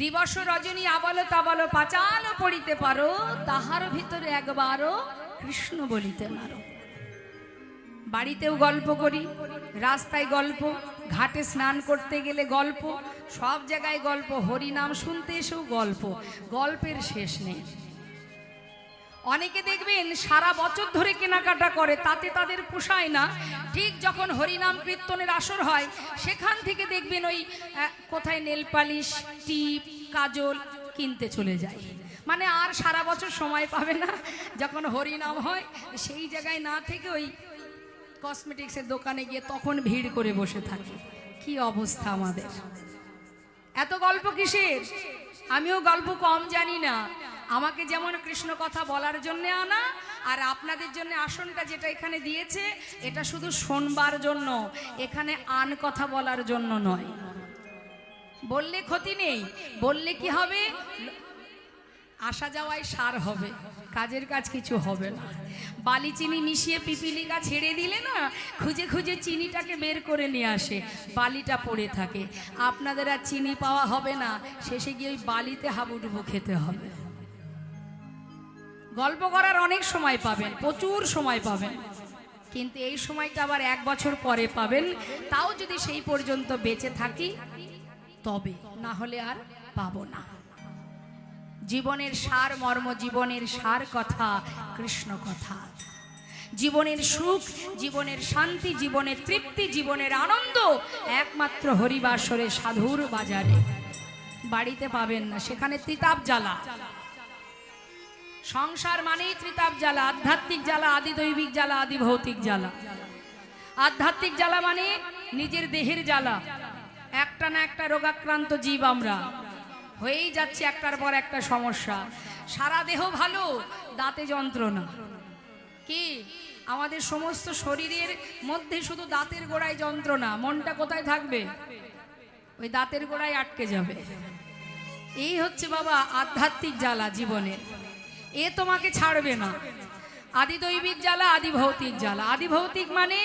দিবস রজনী আবল তাবল পাঁচাল পড়িতে পারো, তাহার ভিতরে একবারও কৃষ্ণ বলিতে নারো। বাড়িতেও গল্প করি, রাস্তায় গল্প, ঘাটে স্নান করতে গেলে গল্প, সব জায়গায় গল্প, হরিনাম শুনতে এসেও গল্প, গল্পের শেষ নেই। অনেকে দেখবেন সারা বছর ধরে কেনাকাটা করে, তাতে তাদের পোষায় না। ঠিক যখন হরিনাম কীর্তনের আসর হয়, সেখান থেকে দেখবেন ওই কোথায় নেল পালিশ, টিপ, কাজল কিনতে চলে যায়। মানে আর সারা বছর সময় পাবে না, যখন হরিনাম হয় সেই জায়গায় না থেকে ওই কসমেটিক্সের দোকানে গিয়ে তখন ভিড় করে বসে থাকে। কি অবস্থা আমাদের! এত গল্প কিসের? আমিও গল্প কম জানি না। আমাকে যেমন কৃষ্ণ কথা বলার জন্য আনা, আর আপনাদের জন্য আসনটা যেটা এখানে দিয়েছে, এটা শুধু শোনবার জন্য, এখানে আন কথা বলার জন্য নয়। বললে ক্ষতি নেই, বললে কি হবে? আসা যাওয়ায় সার হবে, কাজের কাজ কিছু হবে না। বালি চিনি মিশিয়ে পিপিলিকা ছেড়ে দিলে না, খুঁজে খুঁজে চিনিটাকে বের করে নিয়ে আসে, বালিটা পড়ে থাকে। আপনাদের আর চিনি পাওয়া হবে না, শেষে গিয়ে ওই বালিতে হাবুডুবু খেতে হবে। গল্প করার অনেক সময় পাবেন, প্রচুর সময় পাবেন, কিন্তু এই সময়টা আবার 1 বছর পরে পাবেন, তাও যদি সেই পর্যন্ত বেঁচে থাকি তবে, না হলে আর পাবো না। জীবনের সার মর্ম, জীবনের সার কথা কৃষ্ণ কথা। জীবনের সুখ, জীবনের শান্তি, জীবনের তৃপ্তি, জীবনের আনন্দ একমাত্র হরিবাসরে, সাধুর বাজারে। বাড়িতে পাবেন না, সেখানে ত্রিতাপ জ্বালা। সংসার মানেই ত্রিতাপ জ্বালা, আধ্যাত্মিক জ্বালা, আদি দৈবিক জ্বালা, আদি ভৌতিক জ্বালা। আধ্যাত্মিক জ্বালা মানে নিজের দেহের জ্বালা। একটা না একটা রোগাক্রান্ত জীব আমরা, হয়েই যাচ্ছে একটার পর একটা সমস্যা। সারা দেহ ভালো, দাঁতে যন্ত্রণা। কি আমাদের সমস্ত শরীরের মধ্যে শুধু দাঁতের গোড়ায় যন্ত্রণা, মনটা কোথায় থাকবে? ওই দাঁতের গোড়ায় আটকে যাবে। এই হচ্ছে বাবা আধ্যাত্মিক জ্বালা জীবনের, এ তোমাকে ছাড়বে না। আদি দৈবিক জ্বালা, আদি ভৌতিক জ্বালা। আদি ভৌতিক মানে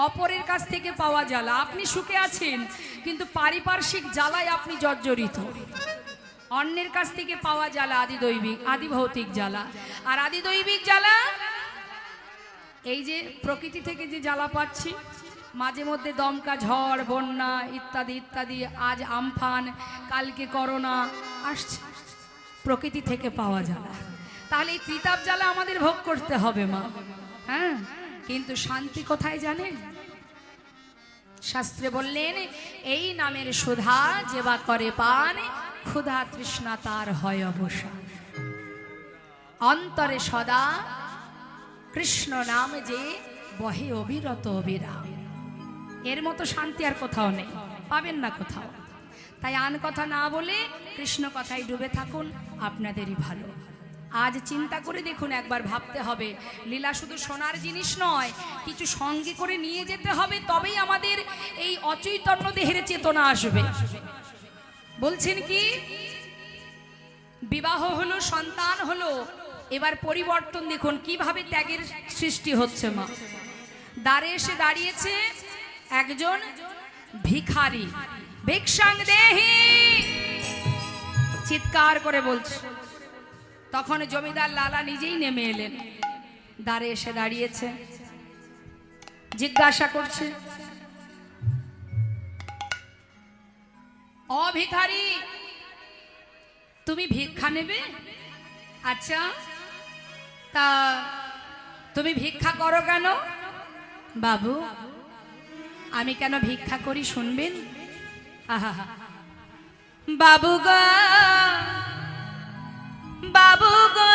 অপরের কাছ থেকে পাওয়া জ্বালা। আপনি সুখে আছেন, কিন্তু পারিপার্শ্বিক জ্বালায় আপনি জর্জরিত। অন্যের কাছ থেকে পাওয়া জ্বালা আদি দৈবিক, আদি ভৌতিক জ্বালা। আর আদি দৈবিক জ্বালা এই যে প্রকৃতি থেকে যে জ্বালা পাচ্ছি, মাঝে মধ্যে দমকা ঝড়, বন্যা ইত্যাদি ইত্যাদি, আজ আমফান, কালকে করোনা আসছে, প্রকৃতি থেকে পাওয়া জ্বালা। তাহলে এই ত্রিতাপ জ্বালা আমাদের ভোগ করতে হবে মা। হ্যাঁ, কিন্তু শান্তি কোথায় জানেন? শাস্ত্রে বললেন, এই নামের সুধা যেবা করে পান, ক্ষুধা তৃষ্ণা তার হয় অবসান। অন্তরে সদা কৃষ্ণ নাম যে বহে অবিরত অবিরাম। এর মতো শান্তি আর কোথাও নেই, পাবেন না কোথাও। তাই আন কথা না বলে কৃষ্ণ কথায় ডুবে থাকুন, আপনাদেরই ভালো। আজ চিন্তা করে দেখুন, একবার ভাবতে হবে, লীলা শুধু শোনার জিনিস নয়, কিছু সঙ্গে করে নিয়ে যেতে হবে, তবেই আমাদের এই অচৈতন্য দেহের চেতনা আসবে। বলছেন কি, বিবাহ হলো, সন্তান হলো, এবার পরিবর্তন দেখুন কিভাবে ত্যাগের সৃষ্টি হচ্ছে মা। দ্বারে এসে দাঁড়িয়েছে একজন ভিখারি, ভিক্ষাং দেহি চিৎকার করে বলছে। তখন জমিদার লালা নিজেই নেমে এলেন, দ্বারে এসে দাঁড়িয়েছে, জিজ্ঞাসা করছে, ও ভিখারি, তুমি ভিক্ষা নেবে? আচ্ছা, তা তুমি ভিক্ষা করো কেন? বাবু, আমি কেন ভিক্ষা করি শুনবেন? আহা, বাবু গো, বাবু গো,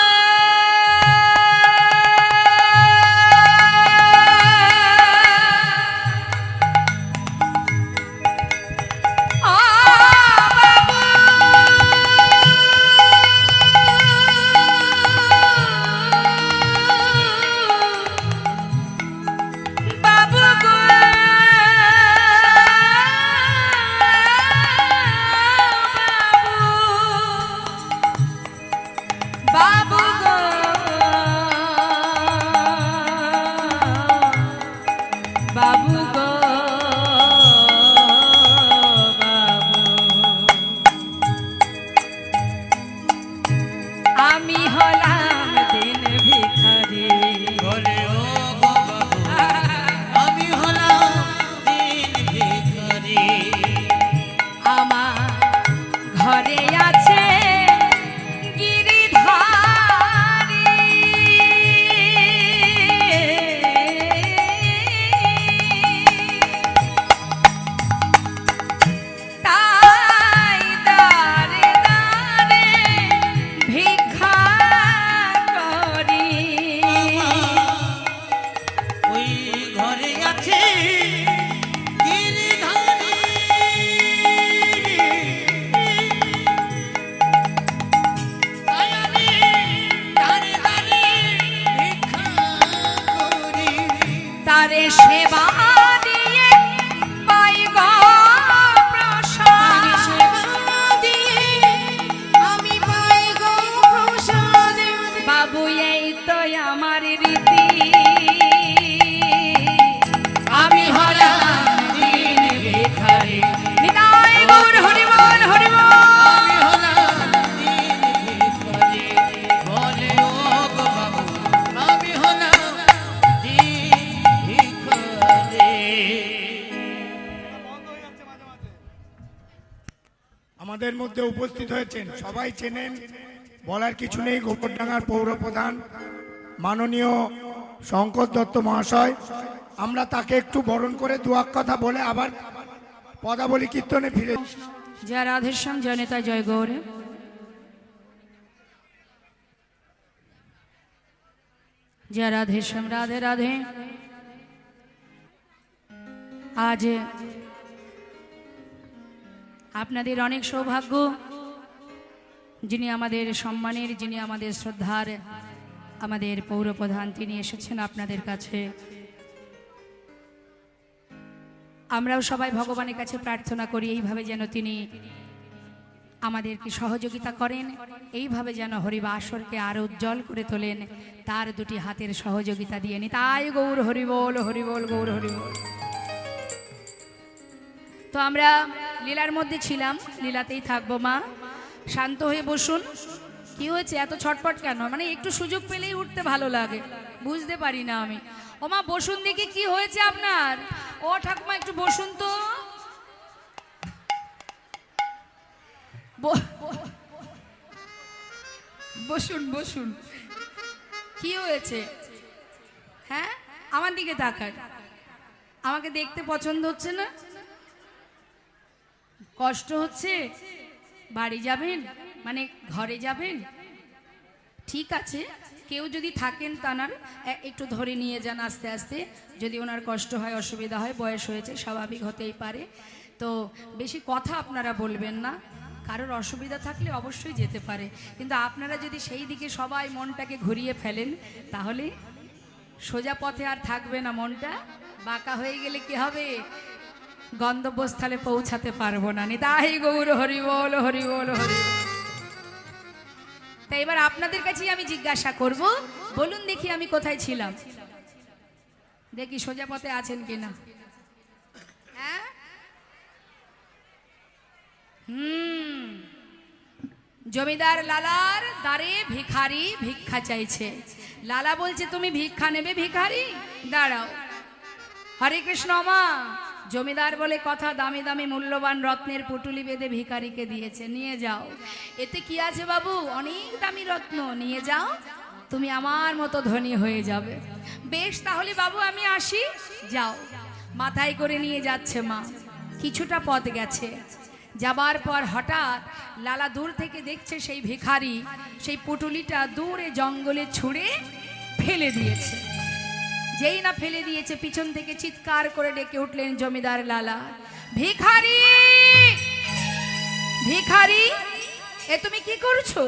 আমি হলাম দিন ভিখারি। বলে ও গো বাবু আমি হলাম দিন ভিখারি। আমার ঘরে আছে গিরিধারী, তাই দাঁড়ে দাঁড়ে ভিক্ষা করি। ওই ঘরে আছে গিরিধারী। তাই আমি দাঁড়ে দাঁড়ে ভিক্ষা করি। তারে সেবা দিয়ে পাই গো প্রসাদ। আমি পাই গো প্রসাদ। বাবু এই তো আমার রীতি, আমি হলাম দিন ভিখারি। নিতাই গৌর হরি বল হরি বল। আমি হলাম দিন ভিখারি। বলে ও গো বাবু আমি হলাম দিন ভিখারি। আমাদের মধ্যে উপস্থিত হয়েছেন, সবাই চেনেন, বলার কিছু নেই, গোবরডাঙ্গার পৌর প্রধান মাননীয় শঙ্কর দত্ত মহাশয়। আমরা তাকে একটু বরণ করে দু এক কথা বলে আবার পদাবলী কীর্তনে ফিরে। জয় রাধেশ্যাম, জয় নেতা, জয় গৌরে। জয় রাধেশ্যাম, রাধে রাধে। আজ আপনাদের অনেক সৌভাগ্য, যিনি আমাদের সম্মানের, যিনি আমাদের শ্রদ্ধার, আমাদের পৌরপ্রধান, তিনি এসেছেন আপনাদের কাছে। আমরাও সবাই ভগবানের কাছে প্রার্থনা করি এইভাবে যেন তিনি আমাদেরকে সহযোগিতা করেন, এইভাবে যেন হরিবাসরকে আরো উজ্জ্বল করে তোলেন, তার দুটি হাতের সহযোগিতা দিয়ে নি। তাই গৌর হরিবোল হরিবোল গৌর হরিবোল। তো আমরা লীলার মধ্যে ছিলাম, লীলাতেই থাকবো। মা শান্ত হয়ে বসুন। কি হয়েছে এত ছটপট কেন? মানে একটু সুযোগ পেলেই উঠতে ভালো লাগে, বুঝতে পারি না আমি। ও মা বসুন দেখি, কি হয়েছে আপনার? ও ঠাকুমা একটু বসুন তো। বসুন বসুন। কি হয়েছে? হ্যাঁ আমার দিকে তাকান। আমাকে দেখতে পছন্দ হচ্ছে না? কষ্ট হচ্ছে? বাড়ি যাবেন, মানে ঘরে যাবেন? ঠিক আছে, কেউ যদি থাকেন তানার একটু ধরে নিয়ে যান আস্তে আস্তে, যদি ওনার কষ্ট হয়, অসুবিধা হয়, বয়স হয়েছে, স্বাভাবিক হতেই পারে। তো বেশি কথা আপনারা বলবেন না, কারোর অসুবিধা থাকলে অবশ্যই যেতে পারে, কিন্তু আপনারা যদি সেই দিকে সবাই মনটাকে ঘুরিয়ে ফেলেন তাহলে সোজা পথে আর থাকবে না, মনটা বাঁকা হয়ে গেলে কি হবে? গন্তব্যস্থলে পৌঁছাতে পারবো না। নিতাই গৌর হরি বল হরি বল হরি। তাই এবার আপনাদের কাছেই আমি জিজ্ঞাসা করব, বলুন দেখি আমি কোথায় ছিলাম, দেখি সোজা পথে আছেন কিনা। হ্যাঁ জমিদার লালার দ্বারে ভিখারি ভিক্ষা চাইছে। লালা বলছে তুমি ভিক্ষা নেবে ভিখারি? দাঁড়াও। হরে কৃষ্ণ মা। জমিদার বলে কথা, দামি দামি মূল্যবান রত্নের পুটুলি বেঁধে ভিখারিকে দিয়েছে, নিয়ে যাও। এতে কি আছে বাবু? অনেক দামি রত্ন, নিয়ে যাও, তুমি আমার মতো ধনী হয়ে যাবে। বেশ তাহলে বাবু আমি আসি। যাও। মাথায় করে নিয়ে যাচ্ছে মা। কিছুটা পথ গেছে, যাবার পর হঠাৎ লালা দূর থেকে দেখছে সেই ভিখারি সেই পুটুলিটা দূরে জঙ্গলে ছুঁড়ে ফেলে দিয়েছে। যেই না ফেলে দিয়েছে, পিছন থেকে চিৎকার করে ডেকে উঠলেন জমিদার লালা, ভিখারি ভিখারি, এ তুমি কি করছো?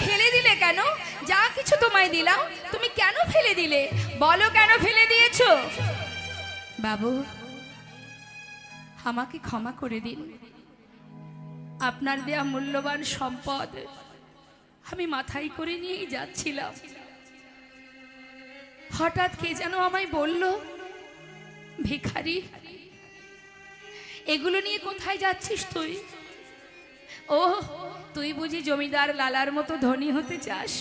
ফেলে দিলে কেন? যা কিছু তোমায় দিলাম তুমি কেন ফেলে দিলে? বলো কেন ফেলে দিয়েছো? বাবু আমাকে ক্ষমা করে দিন, আপনার দেয়া মূল্যবান সম্পদ আমি মাথায় করে নিয়েই যাচ্ছিলাম, হঠাৎ কে যেন আমায় বলল, ভিখারি এগুলো নিয়ে কোথায় যাচ্ছিস তুই? ও তুই বুঝি জমিদার লালার মতো ধনী হতে চাস?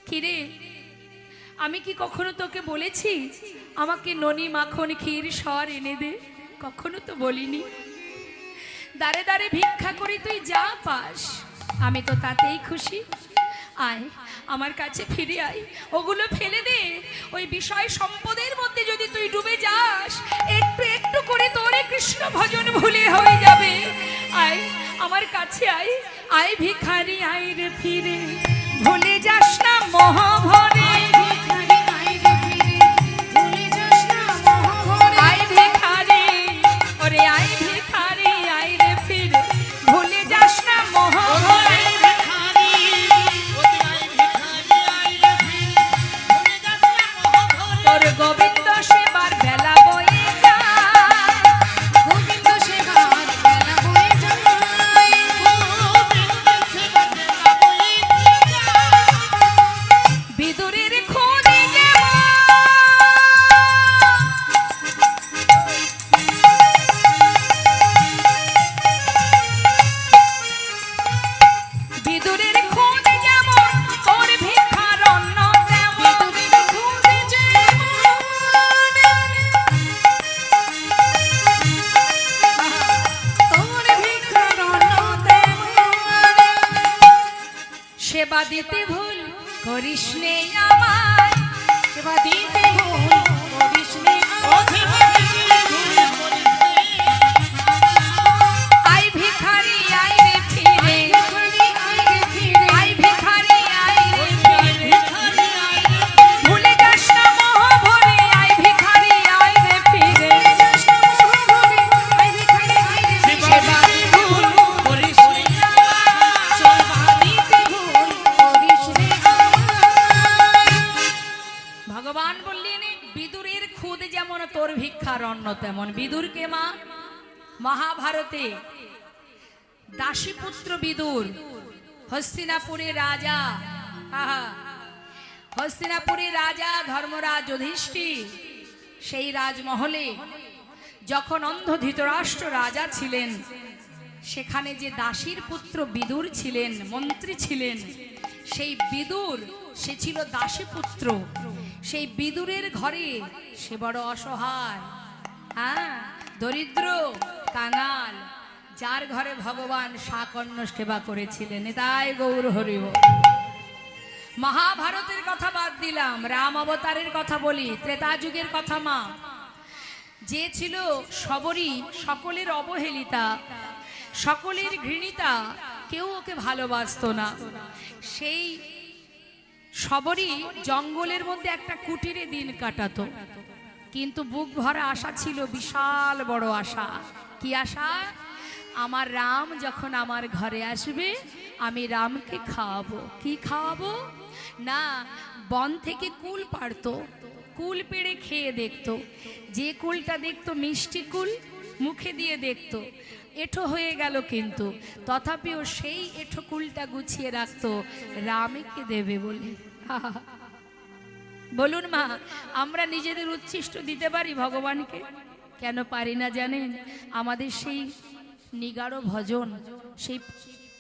কিরে, আমি কি কখনো তোকে বলেছি আমাকে ননি মাখন ক্ষীর সর এনে দে? কখনো তো বলিনি। দাঁড়ে দাঁড়ে ভিক্ষা করি তুই যা পাস, আমি তো তাতেই খুশি। আয় আমার কাছে ফিরে আয়, ওগুলো ফেলে দে। ওই বিষয় সম্পদের মধ্যে যদি তুই ডুবে যাস, একটু একটু করে তোরে কৃষ্ণ ভজন ভুলে হয়ে যাবে। আয় আমার কাছে আয়, আয় ভিখারি আয় রে ফিরে, ভুলে যাস না মহাভরে। আয় ভিখারি, ওরে আয় ভিখারি আয় রে ফিরে, ভুলে যাস না মহাভরে। তোর গোবিন্দ সেবার বেলা বয়ে যায়, গোবিন্দ সেবার বেলা বয়ে যায়, বিদুরের খোঁজে যেমন বিদুরের খোঁজে যেমন তোর ভিক্ষার অন্ন তেমন। বিদুরের খোঁজে যেমন, তোর ভিক্ষার অন্ন তেমন। সেবা দিতে ভুল করিস নে আমায়, সেবা দিতে ভুল করিস নে আই ভিখারি আই রে ফিরে, আই ভিখারি আই রে ফিরে, ভুলে যাস না মহাভরে। আই ভিখারি আই রে ফিরে, সেবা ভুল করিস নে ভগবান বললেন বিদুরের খুদ যেমন তোর ভিক্ষার অন্ন তেমন। বিদুরকে মা মহাভারতে দাসীপুত্র বিদুর, হস্তিনাপুরের রাজা, আহা, হস্তিনাপুরের রাজা ধর্মরাজ যুধিষ্ঠির সেই রাজমহলে যখন অন্ধ ধৃতরাষ্ট্র রাজা ছিলেন, সেখানে যে দাসীর পুত্র বিদুর ছিলেন, মন্ত্রী ছিলেন, সেই বিদুর সে ছিল দাসীপুত্র। সেই বিদুরের ঘরে সে বড় অসহায়, হ্যাঁ, দরিদ্র, কাঙাল, যার ঘরে ভগবান শাকন্য সেবা করেছিলেন। তাই গৌর হরিব। মহাভারতের কথা বাদ দিলাম, রাম অবতারের কথা বলি, ত্রেতা যুগের কথা। মা যে ছিল সবরী, সকলের অবহেলিতা, সকলের ঘৃণিতা, কেউ ওকে ভালোবাসতো না, সেই সবরী জঙ্গলের মধ্যে একটা কুটিরে দিন কাটাতো। কিন্তু বুক ভরা আশা ছিল, বিশাল বড় আশা। কি আশা? আমার রাম যখন আমার ঘরে আসবে, আমি রামকে খাওয়াবো। কি খাওয়াবো? না, বন থেকে কুল পাড়তো, কুল পেড়ে খেয়ে দেখতো। যে কুলটা দেখতো মিষ্টি কুল, মুখে দিয়ে দেখতো, এঁঠো হয়ে গেল, কিন্তু তথাপিও সেই এঁঠো কুলটা গুছিয়ে রাখতো রামকে দেবে বলে। বলুন মা, আমরা নিজেদের উচ্ছিষ্ট দিতে পারি ভগবানকে? কেন পারি না জানেন? আমাদের সেই নিগাড় ভজন, সেই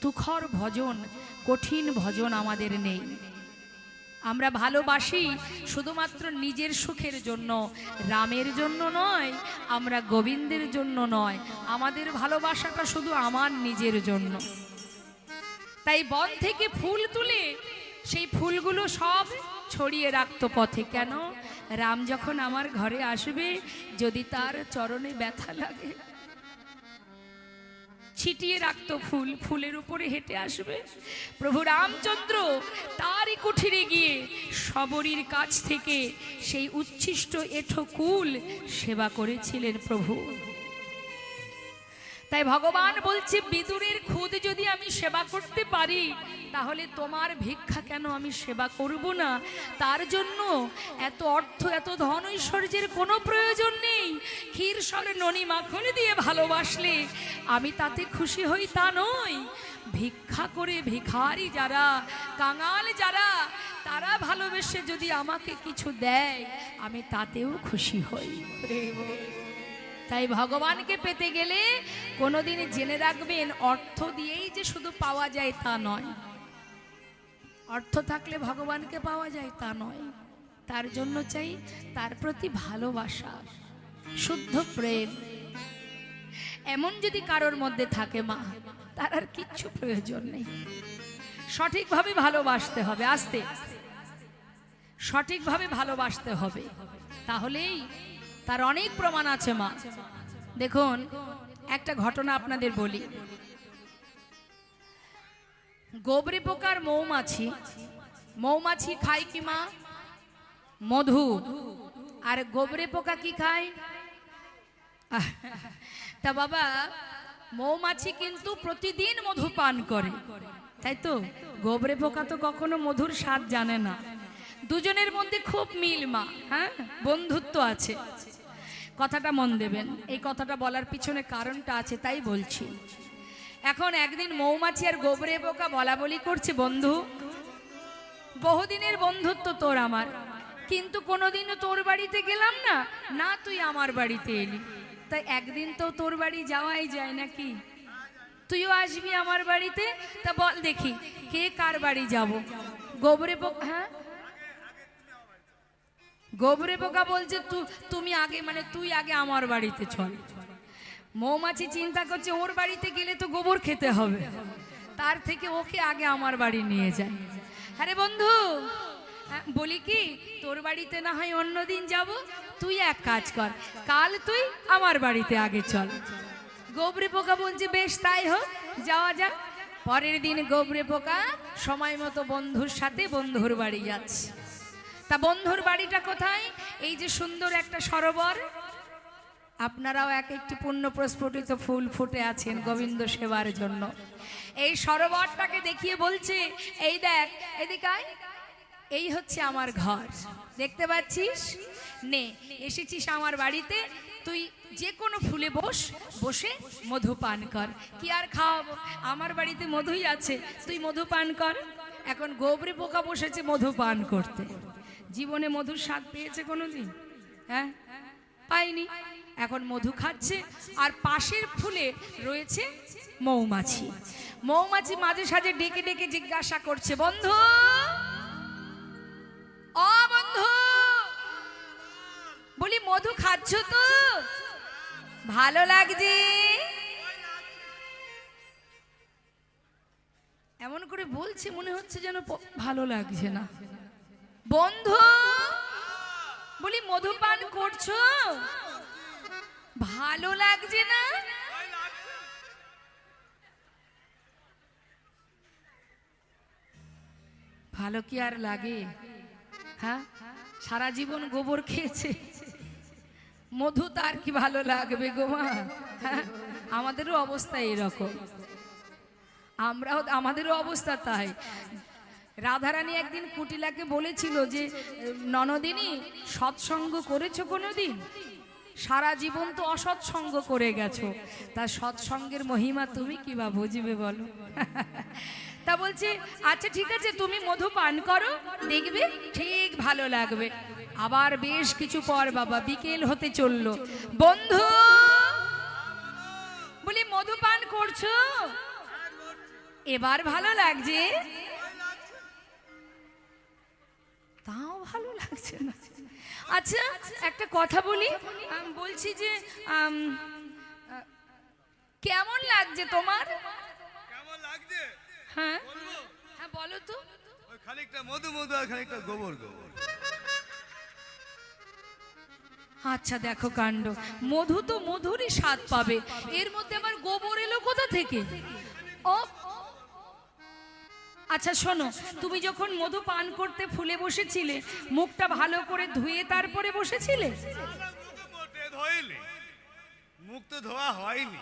তুখর ভজন, কঠিন ভজন আমাদের নেই। আমরা ভালোবাসি শুধুমাত্র নিজের সুখের জন্য, রামের জন্য নয়, আমরা গোবিন্দের জন্য নয়। আমাদের ভালোবাসাটা শুধু আমার নিজের জন্য। তাই বন থেকে ফুল তুলে সেই ফুলগুলো সব ছড়িয়ে রাখতো পথে। কেন? রাম যখন আমার ঘরে আসবে, যদি তার চরণে ব্যথা লাগে, ছিটিয়ে রাখতো ফুল, ফুলের উপরে হেঁটে আসবে। প্রভু রামচন্দ্র তারই কুঠিরে গিয়ে সবরীর কাছ থেকে সেই উচ্ছিষ্ট এঁঠো কুল সেবা করেছিলেন প্রভু। তাই ভগবান বলছে, বিদুরের খুদ যদি আমি সেবা করতে পারি, তাহলে তোমার ভিক্ষা কেন আমি সেবা করব না? তার জন্য এত অর্থ, এত ধন ঐশ্বর্যের কোনো প্রয়োজন নেই। ক্ষীর সরে ননি মাখন দিয়ে ভালোবাসলে আমি তাতে খুশি হই তা নয়। ভিক্ষা করে ভিখারি যারা, কাঙাল যারা, তারা ভালোবেসে যদি আমাকে কিছু দেয়, আমি তাতেও খুশি হই। তাই ভগবানকে পেতে গেলে কোনোদিন জেনে রাখবেন অর্থ দিয়েই যে শুধু পাওয়া যায় তা নয়, অর্থ থাকলে ভগবানকে পাওয়া যায় তা নয়। তার জন্য চাই তার প্রতি ভালোবাসা, শুদ্ধ প্রেম। এমন যদি কারোর মধ্যে থাকে মা, তার আর কিচ্ছু প্রয়োজন নেই। সঠিকভাবে ভালোবাসতে হবে, আস্তে সঠিকভাবে ভালোবাসতে হবে, তাহলেই তার অনেক প্রমাণ আছে মা। দেখুন একটা ঘটনা আপনাদের বলি। গোবরে পোকার মৌমাছি, মৌমাছি খায় কি মা? মধু। আর গোবরে পোকা কি খায়? তা বাবা, মৌমাছি কিন্তু প্রতিদিন মধু পান করে, তাই তো? গোবরে পোকা তো কখনো মধুর স্বাদ জানে না। দুজনের মধ্যে খুব মিল মা, হ্যাঁ, বন্ধুত্ব আছে। কথাটা মন দেবেন, এই কথাটা বলার পিছনে কারণটা আছে, তাই বলছি। এখন একদিন মৌমাছি আর গোবরে পোকা বলা বলি করছে, বন্ধু, বহুদিনের বন্ধুত্ব তোর আমার, কিন্তু কোনোদিনও তোর বাড়িতে গেলাম না, না তুই আমার বাড়িতে এলি, তাই একদিন তো তোর বাড়ি যাওয়াই যায় নাকি? তুইও আসবি আমার বাড়িতে, তা বল দেখি কে কার বাড়ি যাব? গোবরে পোকা, হ্যাঁ, গোবরে পোকা বলছে তুমি আগে, মানে তুই আগে আমার বাড়িতে চল। মৌমাছি চিন্তা করছে ওর বাড়িতে গেলে তো গোবর খেতে হবে, তার থেকে ওকে আগে আমার বাড়ি নিয়ে যায়। আরে বন্ধু, বলি কি, তোর বাড়িতে না হয় অন্যদিন যাব, তুই এক কাজ কর, কাল তুই আমার বাড়িতে আগে চল। গোবরে পোকা বলছে বেশ তাই হোক, যাওয়া যাক। পরের দিন গোবরে পোকা সময় মতো বন্ধুর সাথে বন্ধুর বাড়ি যাচ্ছে। তা বন্ধুর বাড়িটা কোথায়? এই যে সুন্দর একটা সরোবর, আপনারাও এক একটি পুণ্য প্রস্ফুটিত ফুল ফুটে আছেন গোবিন্দ সেবার জন্য। এই সরোবরটাকে দেখিয়ে বলছে, এই দেখ, এদিকে আয়, এই হচ্ছে আমার ঘর, দেখতে পাচ্ছিস? নে, এসেছিস আমার বাড়িতে, তুই যে কোনো ফুলে বসে মধু পান কর। কি আর খাওয়াবো, আমার বাড়িতে মধুই আছে, তুই মধু পান কর। এখন গোবরে পোকা বসেছে মধু পান করতে। জীবনে মধুর স্বাদ পেয়েছে কোনোদিন? হ্যাঁ, পাইনি। এখন মধু খাচ্ছে, আর পাশের ফুলে রয়েছে মৌমাছি। মৌমাছি মাঝে সাঝে ডেকে ডেকে জিজ্ঞাসা করছে, বন্ধু, ও বন্ধু, বলি মধু খাচ্ছ তো? ভালো লাগছে? এমন করে বলছে মনে হচ্ছে যেন ভালো লাগছে না। বন্ধু, বলি মধু পান করছো? ভালো লাগছে না? ভালো কি আর লাগে? হ্যাঁ, সারা জীবন গোবর খেয়েছে, মধু তার কি ভালো লাগবে গো মা? হ্যাঁ, আমাদেরও অবস্থা এরকম, আমাদেরও অবস্থা তাই। রাধারানী একদিন কুটিলাকে বলেছিল যে, ননদিনী, সৎসঙ্গ করেছো কোনোদিন? সারা জীবন তো অসৎসঙ্গ করে গেছো, তা সৎসঙ্গের মহিমা তুমি কি বা বুঝবে বলো? তা বলছে, আচ্ছা ঠিক আছে, তুমি মধু পান করো, দেখবে ঠিক ভালো লাগবে। আবার বেশ কিছু পর বাবা বিকেল হতে চললো। বন্ধু, বলি মধু পান করছো? এবার ভালো লাগছে? তাও ভালো লাগছে না। আচ্ছা একটা কথা বলি, বলছি যে কেমন লাগছে তোমার? কেমন লাগছে? হ্যাঁ হ্যাঁ বলো তো। ওই খানিকটা মধু মধু আর খানিকটা গোবর গোবর। আচ্ছা দেখো কাণ্ড, মধু তো মধুরই স্বাদ পাবে, এর মধ্যে আবার গোবর এলো কোথা থেকে? ও আচ্ছা শোনো, তুমি যখন মধু পান করতে ফুলে বসেছিলে, মুখটা ভালো করে ধুয়ে তারপরে বসেছিলে? মুখ তো ধোয়া হয়নি।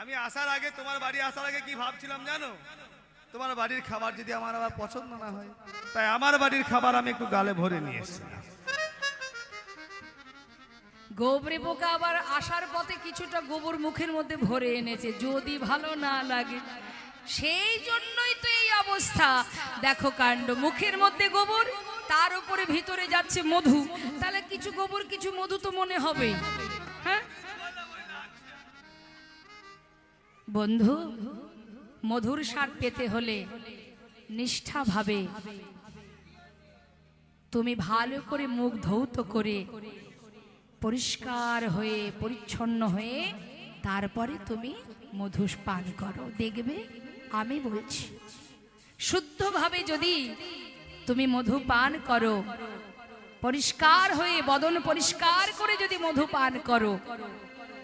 আমি আসার আগে, তোমার বাড়ি আসার আগে কি ভাবছিলাম জানো? তোমার বাড়ির খাবার যদি আমার আবার পছন্দ না হয়, তাই আমার বাড়ির খাবার আমি একটু গালে ভরে নিয়ে এসেছিলাম। গোবরে পোকা আবার আসার পথে কিছুটা গোবর মুখের মধ্যে ভরে এনেছে, যদি ভালো না লাগে। সেই জন্যই তো এই অবস্থা। দেখো কাণ্ড, মুখের মধ্যে গোবর, তার উপরে ভিতরে যাচ্ছে মধু, তাহলে কিছু গোবর কিছু মধু তো মনে হবে। হ্যাঁ, বন্ধু, মধুর স্বাদ পেতে হলে নিষ্ঠাভাবে তুমি ভালো করে মুখ ধৌত করে পরিষ্কার হয়ে পরিচ্ছন্ন হয়ে তারপরে তুমি মধু পান করো। দেখবে আমি বলছি, শুদ্ধভাবে যদি তুমি মধু পান করো, পরিষ্কার হয়ে বদন পরিষ্কার করে যদি মধু পান করো,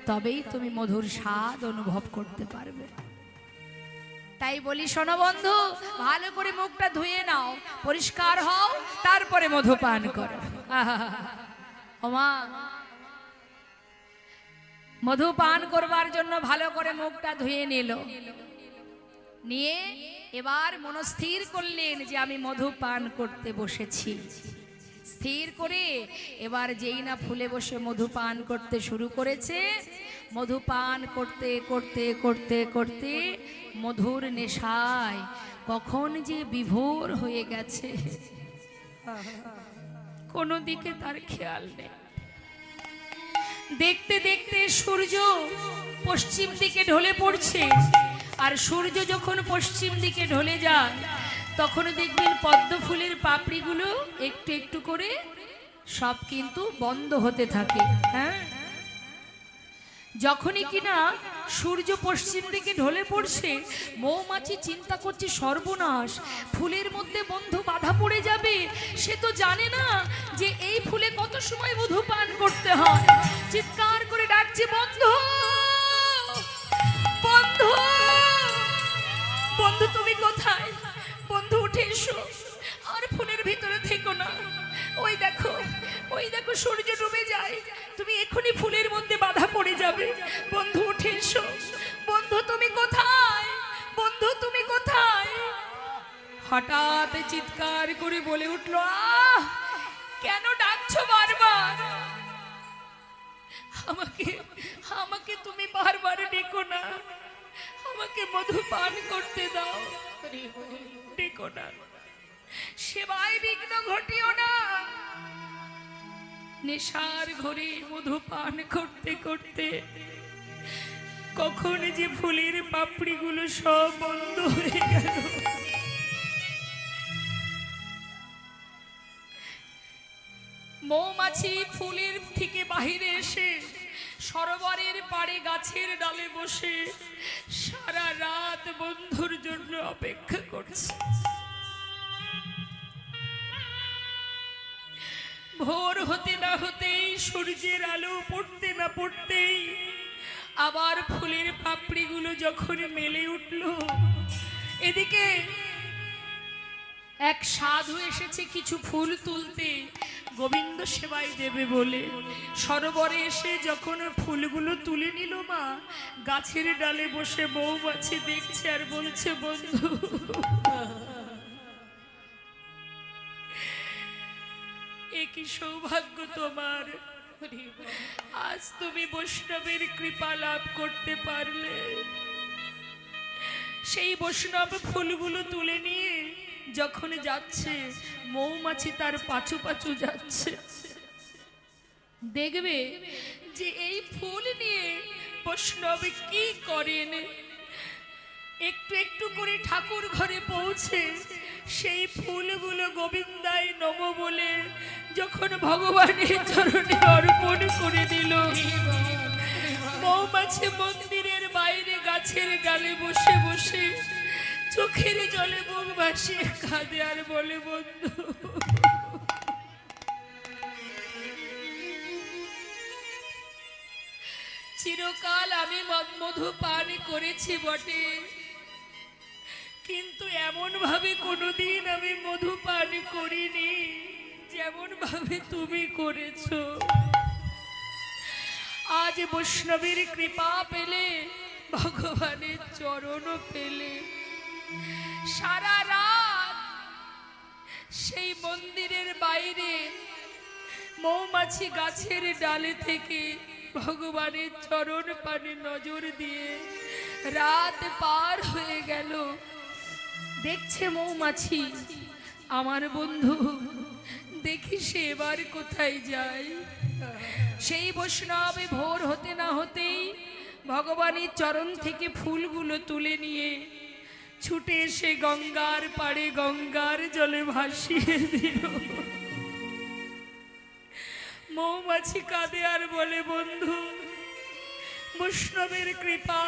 তবেই তুমি মধুর স্বাদ অনুভব করতে পারবে। তাই বলি, শোনো বন্ধু, ভালো করে মুখটা ধুয়ে নাও, পরিষ্কার হও, তারপরে মধু পান করো। ওমা, মধু পান করবার জন্য ভালো করে মুখটা ধুয়ে নিল, নিয়ে এবার মনস্থির করলেন যে আমি মধু পান করতে বসেছি। স্থির করে এবার যেই না ফুলে বসে মধু পান করতে শুরু করেছে, মধু পান করতে করতে করতে করতে মধুর নেশায় কখন যে বিভোর হয়ে গেছে কোনো দিকে তার খেয়াল নেই। দেখতে দেখতে সূর্য পশ্চিম দিকে ঢলে পড়ছে, আর সূর্য যখন পশ্চিম দিকে ঢলে যায় তখন দেখবেন পদ্ম ফুলের পাপড়িগুলো একটু একটু করে সব কিন্তু বন্ধ হতে থাকে। হ্যাঁ, যখনই কিনা সূর্য পশ্চিম দিকে ঢলে পড়ছে, মৌমাছি চিন্তা করছে সর্বনাশ, ফুলের মধ্যে বন্ধু বাধা পড়ে যাবে। সে তো জানে না যে এই ফুলে কত সময় মধু পান করতে হয়। চিৎকার করে ডাকছে, বন্ধু বন্ধু বন্ধু, তুমি কোথায়? বন্ধু উঠে এসো, আর ফুলের ভিতরে থেকো না। ওই দেখো, ওই দেখো সূর্য ডুবে যায়, তুমি এখনই ফুলের মধ্যে বাধা পড়ে যাবে। বন্ধু উঠে এসো। বন্ধু তুমি কোথায়? বন্ধু তুমি কোথায়? হঠাৎ চিৎকার করে বলে উঠলো, আহ, কেন ডাকছো বারবার? আমাকে আমাকে তুমি বারবার ডেকো না, আমাকে মধু পান করতে দাও, ডেকো না, সেবায় বিঘ্ন ঘটিও না। নেশার ঘরে মধু পান করতে করতে কখন যে ফুলের পাপড়িগুলো সব বন্ধ হয়ে গেল। মৌমাছি ফুলের থেকে বাহিরে এসে সরোবরের পাড়ে গাছের ডালে বসে সারা রাত বন্ধুর জন্য অপেক্ষা করছে। ভোর হতে না হতেই, সূর্যের আলো পড়তে না পড়তেই আবার ফুলের পাপড়িগুলো যখন মেলে উঠল, এদিকে এক সাধু এসেছে কিছু ফুল তুলতে গোবিন্দ সেবায় দেবে বলে। সরোবরে এসে যখন ফুলগুলো তুলে নিল, মা গাছের ডালে বসে মৌমাছি দেখছে আর বলছে, বন্ধু এ কি সৌভাগ্য তোমার, আজ তুমি বৈষ্ণবের কৃপা লাভ করতে পারলে। সেই বৈষ্ণব ফুলগুলো তুলে নিয়ে যখন যাচ্ছে, মৌমাছি তার পাছু পাছু যাচ্ছে। দেখবে যে এই ফুল নিয়ে বৈষ্ণব কি করেন। একটু একটু করে ঠাকুর ঘরে পৌঁছে সেই ফুলগুলো গোবিন্দায় নম বলে যখন ভগবানের চরণে অর্পণ করে দিল, মৌমাছি মন্দিরের বাইরে গাছের গালে বসে বসে চোখের জলে মুখ ভাসিয়ে কাঁদে আর বলে, বন্ধু চিরকাল আমি মধু পান করেছি বটে, কিন্তু এমন ভাবে কোনোদিন আমি মধু পান করিনি যেমন ভাবে তুমি করেছো। আজ বৈষ্ণবের কৃপা পেলে, ভগবানের চরণ পেলে, সারা রাত সেই মন্দিরের বাইরে মৌমাছি গাছের ডালে থেকে ভগবানের চরণ পানে নজর দিয়ে রাত পার হয়ে গেল। দেখছে মৌমাছি, আমার বন্ধু দেখি সে এবার কোথায় যায়। সেই বৈষ্ণবে ভোর হতে না হতেই ভগবানের চরণ থেকে ফুলগুলো তুলে নিয়ে ছুটে এসে গঙ্গার পাড়ে গঙ্গার জলে ভাসিয়ে দিল। মৌমাছি কাঁদে আর বলে, বন্ধু, বৈষ্ণবের কৃপা,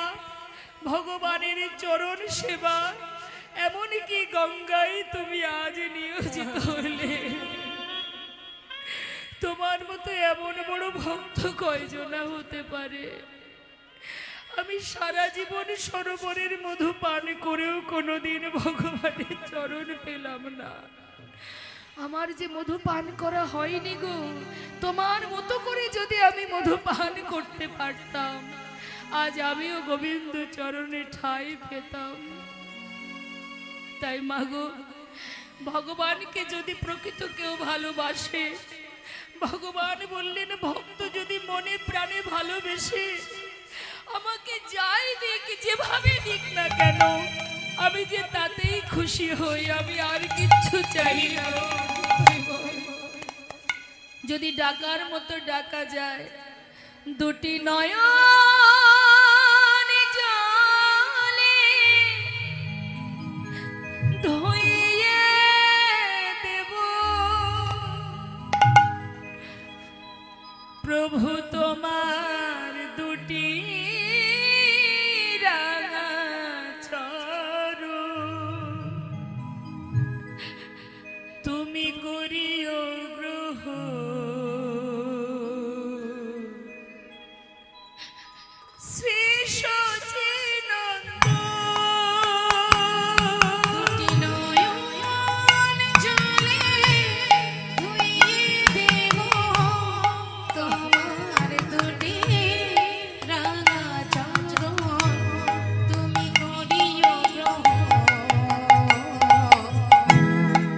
ভগবানের চরণ সেবা, এমনকি গঙ্গায় তুমি আজ নিয়োজিত হলে। তোমার মতো এমন বড় ভক্ত কয়জনা হতে পারে? আমি সারা জীবন সরোবরের মধু পান করেও কোনোদিন ভগবানের চরণ পেলাম না। আমার যে মধু পান করা হয়নি গো, তোমার মতো করে যদি আমি মধু পান করতে পারতাম, আজ আমিও গোবিন্দ চরণে ঠাঁই পেতাম। তাই মাগো, ভগবানকে যদি প্রকৃত কেউ ভালোবাসে, ভগবান বললেন ভক্ত যদি মনে প্রাণে ভালোবেসে আমাকে যাই দিক, যেভাবে দিক না কেন, আমি যে তাতেই খুশি হই, আমি আর কিচ্ছু চাই না। যদি ডাকার মতো ডাকা যায়, দুটি নয়ন জলে ধুইয়ে দেব, প্রভু তোমার দুটি রাঙা চরণ, তুমি করিও গ্রহণ। শ্রী দুটি নয়ন জলে ধুইয়ে দেব তোমার দুটি রাঙা চরণ, তুমি করিও গ্রহণ।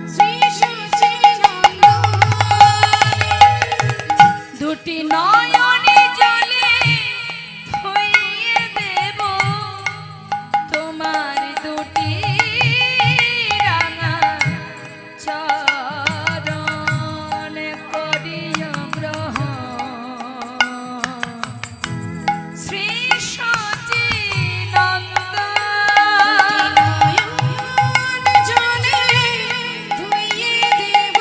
শ্রী সচিনন্দন দুটি নয়নে জলে ধুইয়ে দেব তোমার দুটি রাঙা চরণ, করিও গ্রহণ। শ্রী সচিনন্দন নয়ন জলে ধুইয়ে দেব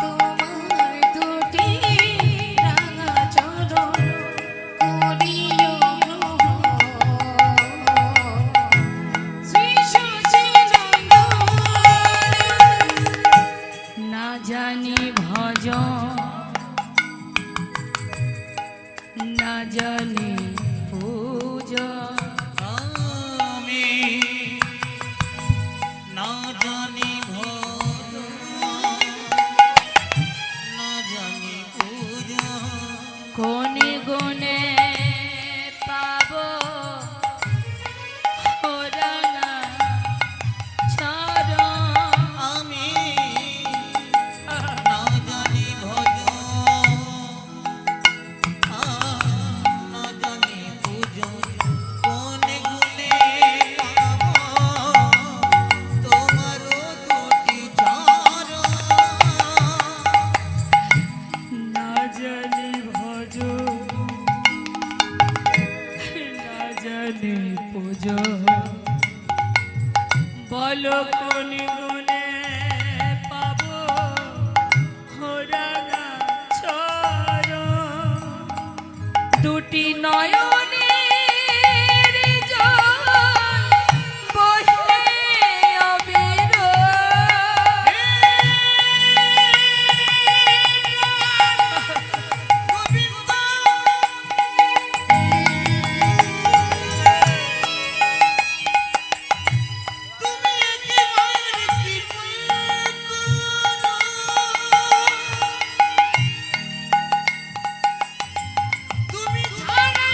তোমার দুটি রাঙা চরণ, করিও গ্রহণ। শ্রী সচিনন্দন না জানি ভজন, না জানি পূজা, আমি না জানি ভজন, না জানি পূজা, কোন গুণে পাব ও রাঙা চরণ। আমি না জানি ভজন, না জানি পূজা, কোন গুণে পাব তোমার দুটি চরণ। না জানি ভজ, না জানি পূজ, বলো কোন গুণে পাব রাঙা চরণ। দুটি নয়নের জল বহে তুমি একেবারে কৃপা করো, তুমি ছাড়া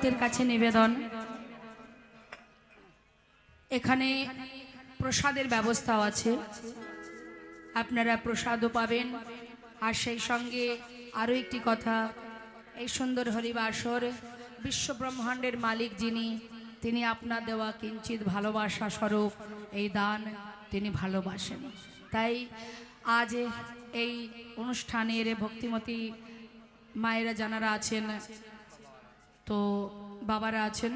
ভক্তের কাছে নিবেদন, এখানে প্রসাদের ব্যবস্থাও আছে, আপনারা প্রসাদও পাবেন। আর সেই সঙ্গে আরও একটি কথা, এই সুন্দর হরিবাসর বিশ্বব্রহ্মাণ্ডের মালিক যিনি, তিনি আপনার দেওয়া কিঞ্চিত ভালোবাসা স্বরূপ এই দান তিনি ভালোবাসেন। তাই আজ এই অনুষ্ঠানের ভক্তিমতী মায়েরা যারা আছেন, তো বাবারা আছেন,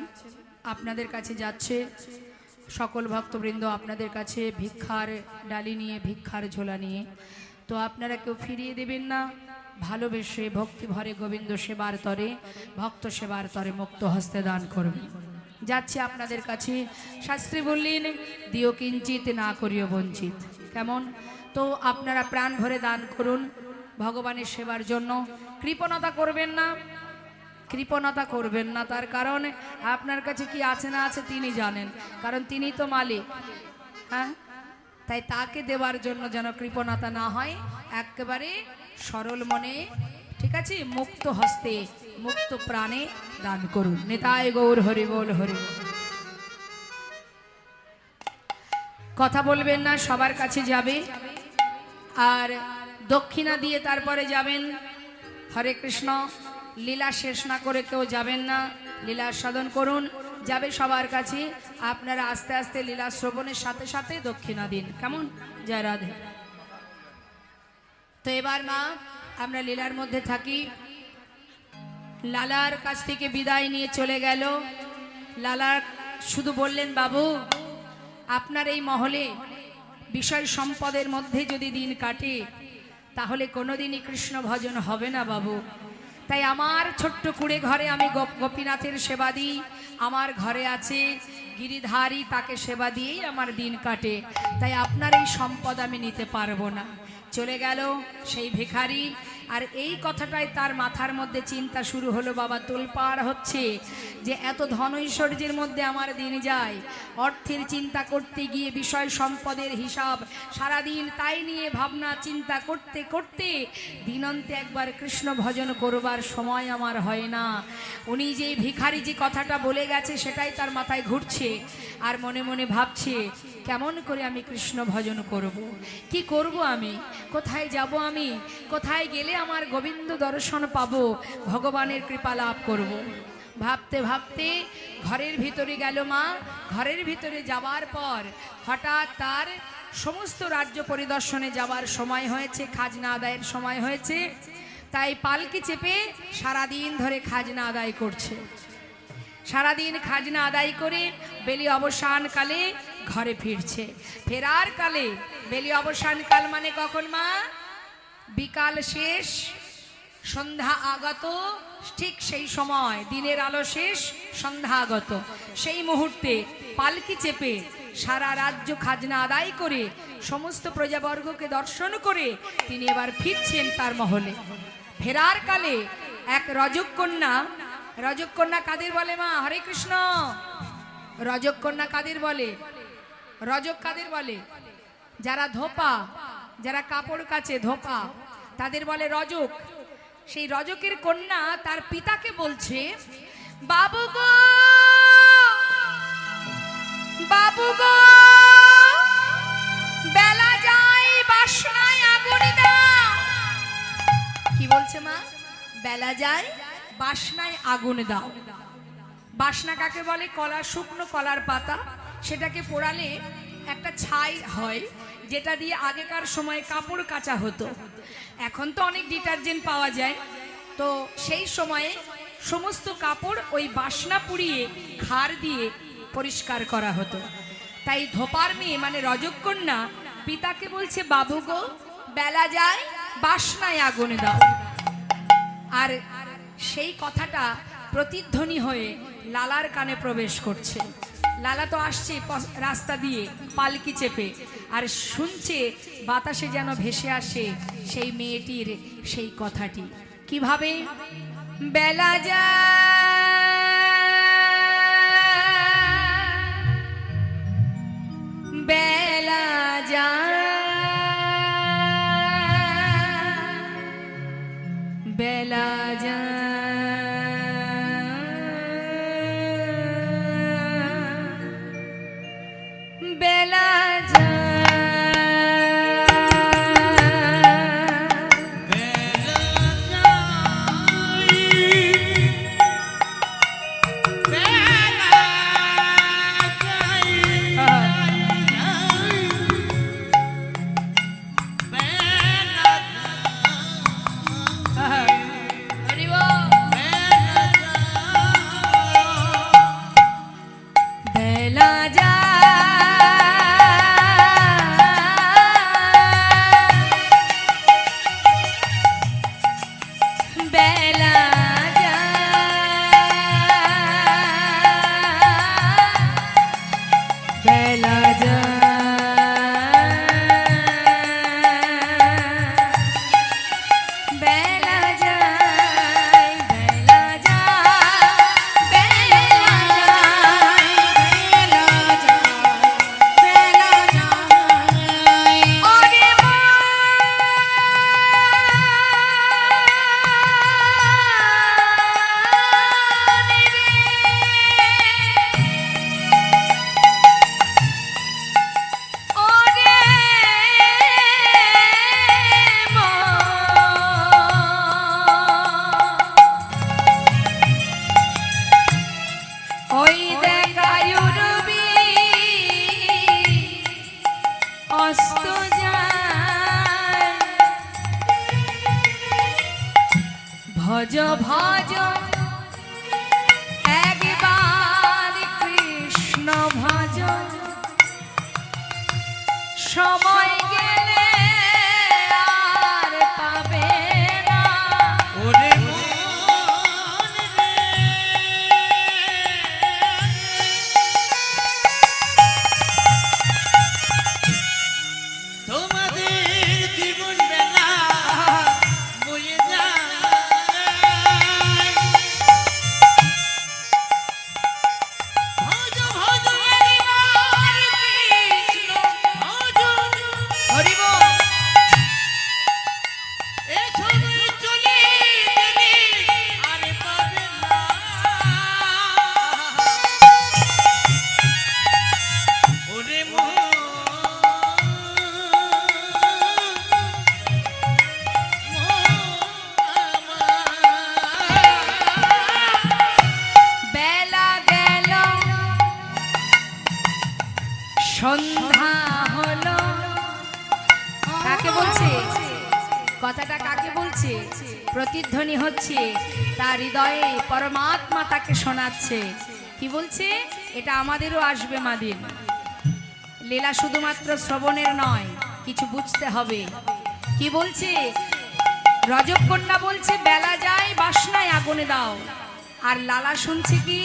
আপনাদের কাছে যাচ্ছে সকল ভক্তবৃন্দ, আপনাদের কাছে ভিক্ষার ডালি নিয়ে, ভিক্ষার ঝোলা নিয়ে। তো আপনারা কেউ ফিরিয়ে দেবেন না, ভালোবেসে ভক্তি ভরে গোবিন্দ সেবার তরে, ভক্ত সেবার তরে মুক্ত হস্তে দান করবেন। যাচ্ছে আপনাদের কাছে। শাস্ত্রী বললেন, দিও কিঞ্চিত না করিও বঞ্চিত। কেমন? তো আপনারা প্রাণ ভরে দান করুন ভগবানের সেবার জন্য। কৃপণতা করবেন না, কৃপণতা করবেন না। তার কারণ আপনার কাছে কি আছে না আছে তিনি জানেন, কারণ তিনি তো মালিক। হ্যাঁ, তাই তাকে দেওয়ার জন্য যেন কৃপণতা না হয়, একেবারে সরল মনে, ঠিক আছে, মুক্ত হস্তে মুক্ত প্রাণে দান করুন। নিতাই গৌর হরি বল, হরি বল। কথা বলবেন না, সবার কাছে যাবে আর দক্ষিণা দিয়ে তারপরে যাবেন। হরে কৃষ্ণ। লীলা শেষ না করে কেউ যাবেন না, লীলা সাধন করুন। যাবে সবার কাছে, আপনারা আস্তে আস্তে লীলা শ্রবণের সাথে সাথে দক্ষিণা দিন। কেমন? জয় রাধে। তো এবার মা আমরা লীলার মধ্যে থাকি। লালার কাছ থেকে বিদায় নিয়ে চলে গেল। লালা শুধু বললেন, বাবু আপনার এই মহলে বিষয় সম্পদের মধ্যে যদি দিন কাটে তাহলে কোনোদিনই কৃষ্ণ ভজন হবে না বাবু। তাই আমার ছোট্ট কুড়ে ঘরে আমি গোপীনাথের সেবা দিই। আমার ঘরে আছে গিরিধারী, তাকে সেবা দিয়েই আমার দিন কাটে। তাই আপনার এই সম্পদ আমি নিতে পারবো না। চলে গেল সেই ভিখারি। আর এই কথাটাই তার মাথার মধ্যে চিন্তা শুরু হলো, বাবা তোলপাড় হচ্ছে যে এত ধন ঐশ্বর্যের মধ্যে আমার দিন যায়, অর্থের চিন্তা করতে গিয়ে বিষয় সম্পদের হিসাব সারাদিন তাই নিয়ে ভাবনা চিন্তা করতে করতে দিনান্তে একবার কৃষ্ণ ভজন করবার সময় আমার হয় না। উনি যে ভিখারি যে কথাটা বলে গেছে সেটাই তার মাথায় ঘুরছে, আর মনে মনে ভাবছে কেমন করে আমি কৃষ্ণ ভজন করব, কি করব আমি, কোথায় যাব আমি, কোথায় গেলে আমার গোবিন্দ দর্শন পাবো, ভগবানের কৃপা লাভ করব। ভাবতে ভাবতে ঘরের ভিতরে গেল মা। ঘরের ভিতরে যাওয়ার পর হঠাৎ তার সমস্ত রাজ্য পরিদর্শনে যাওয়ার সময় হয়েছে, খাজনা আদায়ের সময় হয়েছে। তাই পালকি চেপে সারাদিন ধরে খাজনা আদায় করছে। সারাদিন খাজনা আদায় করে বেলি অবসানকালে ঘরে ফিরছে। ফেরার কালে, বেলি অবসানকাল মানে কখন মা? বিকাল শেষ, সন্ধ্যা আগত, ঠিক সেই সময় দিনের আলো শেষ, সন্ধ্যা আগত, সেই মুহূর্তে পালকি চেপে সারা রাজ্য খাজনা আদায় করে সমস্ত প্রজাবর্গকে দর্শন করে তিনি এবার ফিরছেন তার মহলে। ফেরার কালে এক রজককন্যা, রজককন্যা কাদের বলে মা? হরে কৃষ্ণ। রজককন্যা কাদের বলে? রজক কাদের বলে? যারা ধোপা, যারা কাপড় কাচে ধোপা, তাদের বলে রজক। সেই রজকের কন্যা তার পিতাকে বলছে, বাবু গো, বাবু গো, বেলা যায় বাসনায় আগুন দাও। কি বলছে মা? বেলা যায় বাসনায় আগুন দাও। বাসনা কাকে বলে? কলা, শুকনো কলার পাতা, সেটাকে পোড়ালে একটা ছাই হয়, যেটা দিয়ে আগেকার সময় কাপড় কাচা হতো। এখন তো অনেক ডিটারজেন্ট পাওয়া যায়, তো সেই সময়ে সমস্ত কাপড় ওই বাসনা পুড়িয়ে খাড় দিয়ে পরিষ্কার করা হতো। তাই ধোপার মেয়ে মানে রজককন্যা পিতাকে বলছে, বাবু গো, বেলা যায় বাসনায় আগুন দাও। আর সেই কথাটা প্রতিধ্বনি হয়ে লালার কানে প্রবেশ করছে। লালা তো আসছে রাস্তা দিয়ে পালকি চেপে, আর শুনছে বাতাসে যেন ভেসে আসে সেই মেয়েটির সেই কথাটি। কিভাবে? বেলা যায়, বেলা যায়, বেলা যায়, বেলা যায় বেলা যায়, বেলা যায়, বেলা যায়, হরি বল। বেলা যায়। বেলা যায় বেলা যায় বেলা যায় বেলা যায় বেলা যায় বেলা যায় ওরে ওরে ওই দেখায়ুরবি অস্ত যায় ভজ ভজ একবার কৃষ্ণ ভজ সময় গেলে আর পাবে না ওরে মন রে, তোমাদের জীবন বেলা বয়ে যায়, ভজ ভজ একবার কৃষ্ণ ভজ, হরি বল। এ সময় চলে গেলে আর পাবে না। ওরে মন, বেলা গেল সন্ধ্যা হলো কাকে বলছে কথাটা কাকে বলছে প্রতিধ্বনি হচ্ছে তার হৃদয়ে পরমাত্মা তাকে শোনাচ্ছে কি বলছে এটা আমাদেরও আসবে মাদিন লীলা শুধুমাত্র শ্রবণের নয় কিছু বুঝতে হবে কি বলছে রজবকন্যা বলছে বেলা যায় বাসনায় আগুনে দাও আর লালা শুনছে কি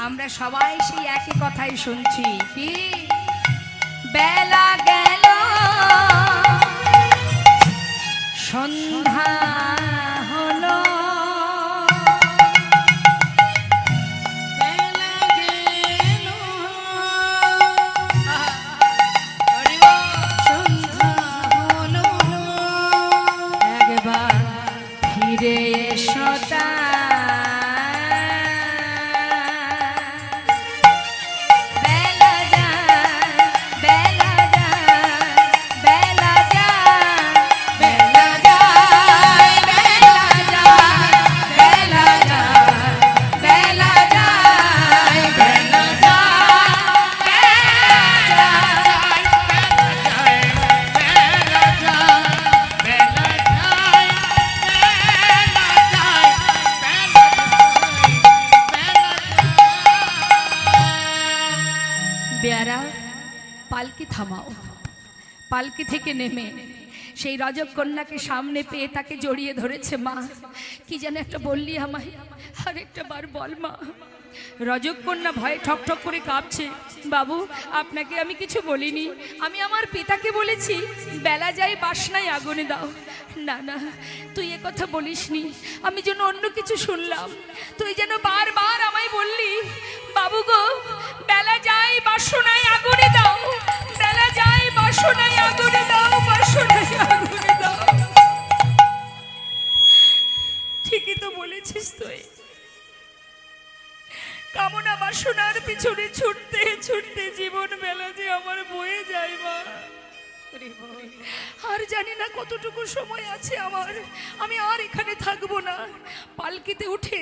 আমরা সবাই সেই একই কথাই শুনছি কি বেলা গেল সন্ধ্যা হলো বেলা গেল, সন্ধ্যা হলো একবার ফিরে এসো বেলা যায় বেলা যায় বেলা যায় বেলা যায় বেলা যায় বেলা যায় বেলা যায় বেলা বেয়ারা পালকি থামাও পালকি থেকে নেমে সেই রজব কন্যাকে সামনে পেয়ে তাকে জড়িয়ে ধরেছে মা কি যেন একটা বললি আমায় আর একটা বার বল মা রজব কন্যা ভয়ে ঠকঠক করে কাঁপছে বাবু আপনাকে আমি কিছু বলিনি আমি আমার পিতাকে বলেছি বেলা যায় বাসনায় আগুনে দাও না না তুই এ কথা বলিসনি আমি যেন অন্য কিছু শুনলাম তুই যেন বারবার আমায় বললি বাবু গো বেলা যায় বাসনায় আগুনে দাও বেলা যায় বাসনায় আগুনে দাও বাসনায় আগুনে দাও ঠিকই তো বলেছিস তুই কামনা বাসনার পিছনে ছুটতে ছুটতে জীবন বেলা যে আমার আর জানি না কতটুকু সময় আছে আমার, আমি আর এখানে থাকবো না। পালকিতে উঠে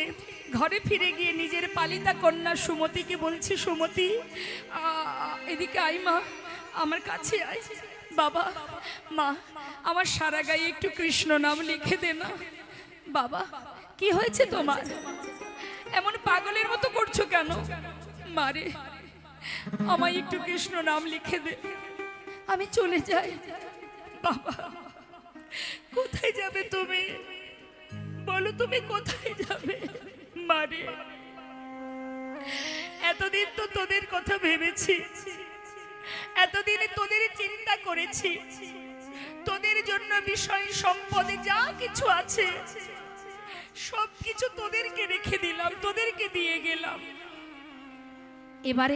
ঘরে ফিরে গিয়ে নিজের পালিতা কন্যা সুমতিকে বলছি, সুমতি এদিকে আয় মা, আমার কাছে আয়। বাবা মা, আমার সারা গায়ে একটু কৃষ্ণ নাম লিখে দে না। বাবা কি হয়েছে তোমার, এমন পাগলের মতো করছো কেন? মারে আমায় একটু কৃষ্ণ নাম লিখে দে, আমি চলে যাই। বাবা কোথায় যাবে তুমি, বলো তুমি কোথায় যাবে? মারে এতদিন তো তোদের কথা ভেবেছি, এতদিন তোদের চিন্তা করেছি, তোদের জন্য বিষয় সম্পদে যা কিছু আছে সবকিছু তোদেরকে রেখে দিলাম, তোদেরকে দিয়ে গেলাম। এবার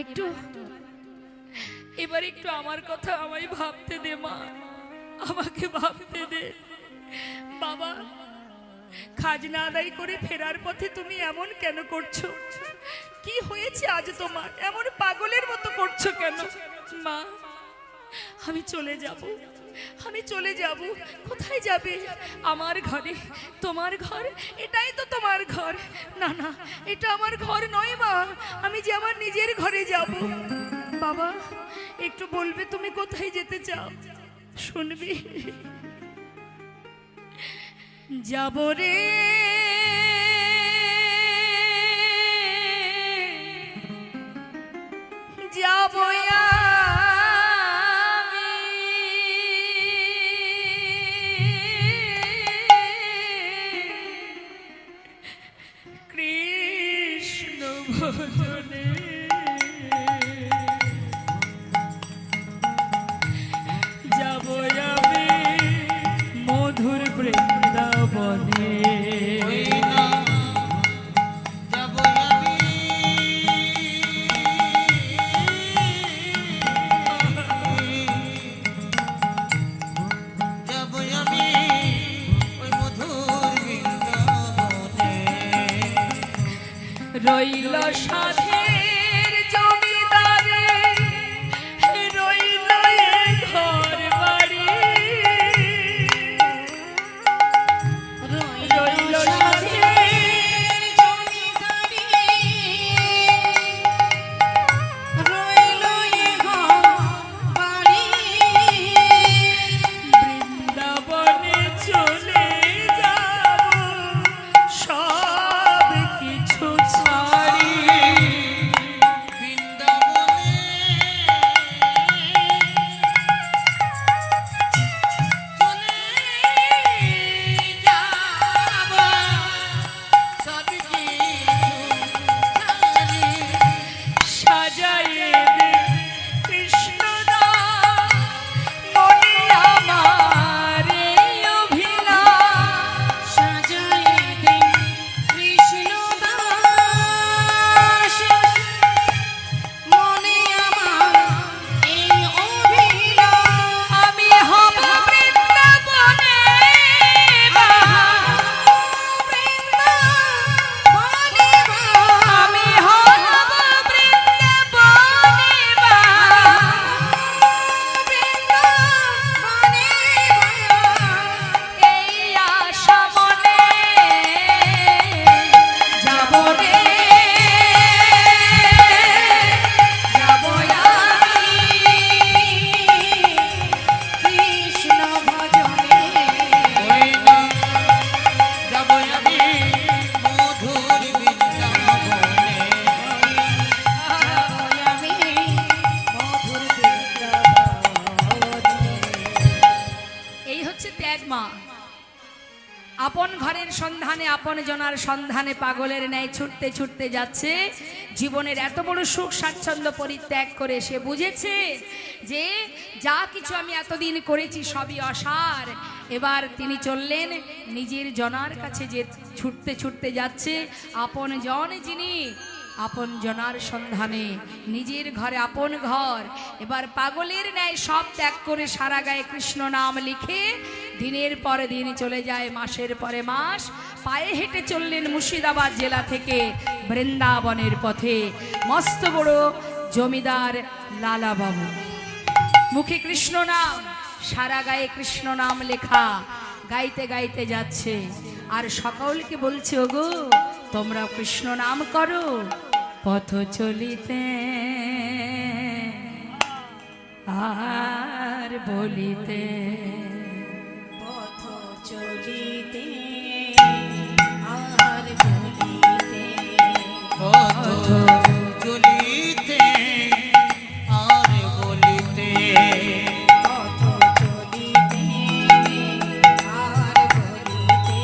একটু আমার কথা আমায় ভাবতে দে মা, আমাকে ভাবতে দে। বাবা খাজনা আদায় করে ফেরার পথে তুমি এমন কেন করছো? কি হয়েছে আজ তোমার, এমন পাগলের মতো করছো কেন? মা আমি চলে যাব, আমি চলে যাব। কোথায় যাবে? আমার ঘরে। তোমার ঘর? এটাই তো তোমার ঘর। না না, এটা আমার ঘর নয় মা, আমি যে আমার নিজের ঘরে যাব। বাবা একটু বলবে তুমি কোথায় যেতে চাও? শুনবি? যাব রে যাব কৃষ্ণ ভজনে, যাব আমি মধুর বৃন্দাবনে। রইল সাধের জমিদারে, রইল এ ঘর বাড়ি, রইল সাধের জমিদারি, রইল এ ঘর বাড়ি, বৃন্দাবনে চলে যাব সব কিছু ছাড়ি। সাজায়ে দে কৃষ্ণদাস, মনে আমার এই অভিলাষ। সাজায়ে দে কৃষ্ণদাস, মনে আমার এই অভিলাষ। আমি হব বৃন্দাবনে আমি হব বৃন্দাবনে এই আশা মনে যাব রে, যাব কৃষ্ণ ভজনে, আমি মধুর বৃন্দাবনে। এই হচ্ছে ত্যাগ মা। আপন ঘরের সন্ধানে, আপন জনার সন্ধানে পাগলের ন্যায় ছুটতে ছুটতে যাচ্ছে। জীবনের এত বড় সুখ স্বাচ্ছন্দ্য পরিত্যাগ করে সে বুঝেছে যে যা কিছু আমি এতদিন করেছি সবই অসার। এবার তিনি চললেন নিজের জনার কাছে, যে ছুটতে ছুটতে যাচ্ছে আপন জন যিনি, আপন জনার সন্ধানে, নিজের ঘরে আপন ঘর। এবার পাগলের ন্যায় সব ত্যাগ করে সারা গায়ে কৃষ্ণ নাম লিখে দিনের পরে দিন চলে যায়, মাসের পরে মাস। পায়ে হেঁটে চললেন মুর্শিদাবাদ জেলা থেকে বৃন্দাবনের পথে। মস্ত বড় জমিদার লালা বাবু, মুখে কৃষ্ণ নাম, সারা গায়ে কৃষ্ণ নাম লেখা, গাইতে গাইতে যাচ্ছে আর সকলকে বলছে, ওগো তোমরা কৃষ্ণ নাম করো। পথ চলিতে আর বলিতে, পথ চলিতে আর বলিতে, পথ চলিতে আর বলিতে, পথ চলিতে আর বলিতে,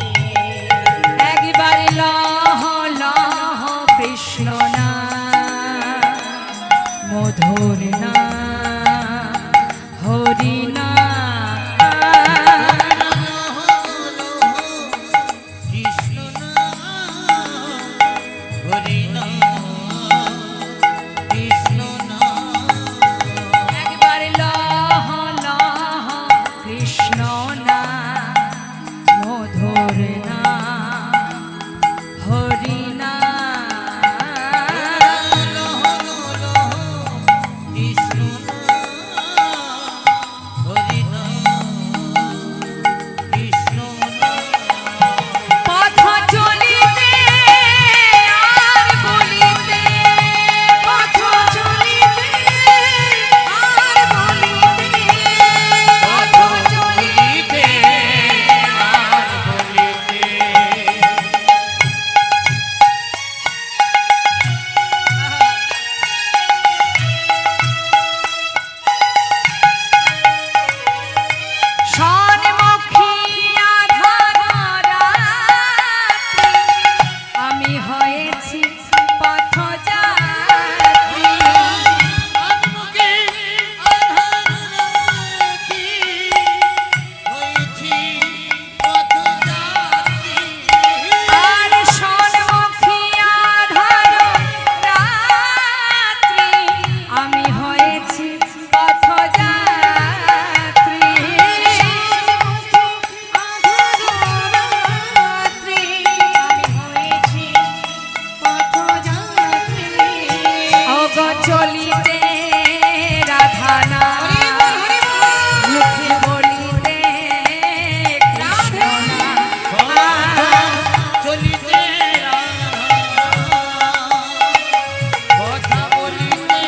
একবার লহ লহ কৃষ্ণ না মধুর না হরি না, কৃষ্ণ নাম হরি নাম, কৃষ্ণ নাম, একবার লহ লহ কৃষ্ণ না মধুর না হরি না, কৃষ্ণ নাম হরি নাম, কৃষ্ণ নাম, পথ চলিতে আর বলিতে, পথ চলিতে আর বলিতে, পথ চলিতে আর বলিতে, সন্মুখী আধার রাত্রি, আমি হয়েছি পথযাত্রী, আনমুখে আধার রাতি, হয়েছি পথযাত্রী, আর সন্মুখী আধার রাত্রি, আমি হয়েছি পথযাত্রী, আধাররাত্রি আমি হয়েছি পথযাত্রী, অগ চলিতে রাধানা মুখে বলিতে কৃষ্ণ নাম। চলিতে কথা বলিতে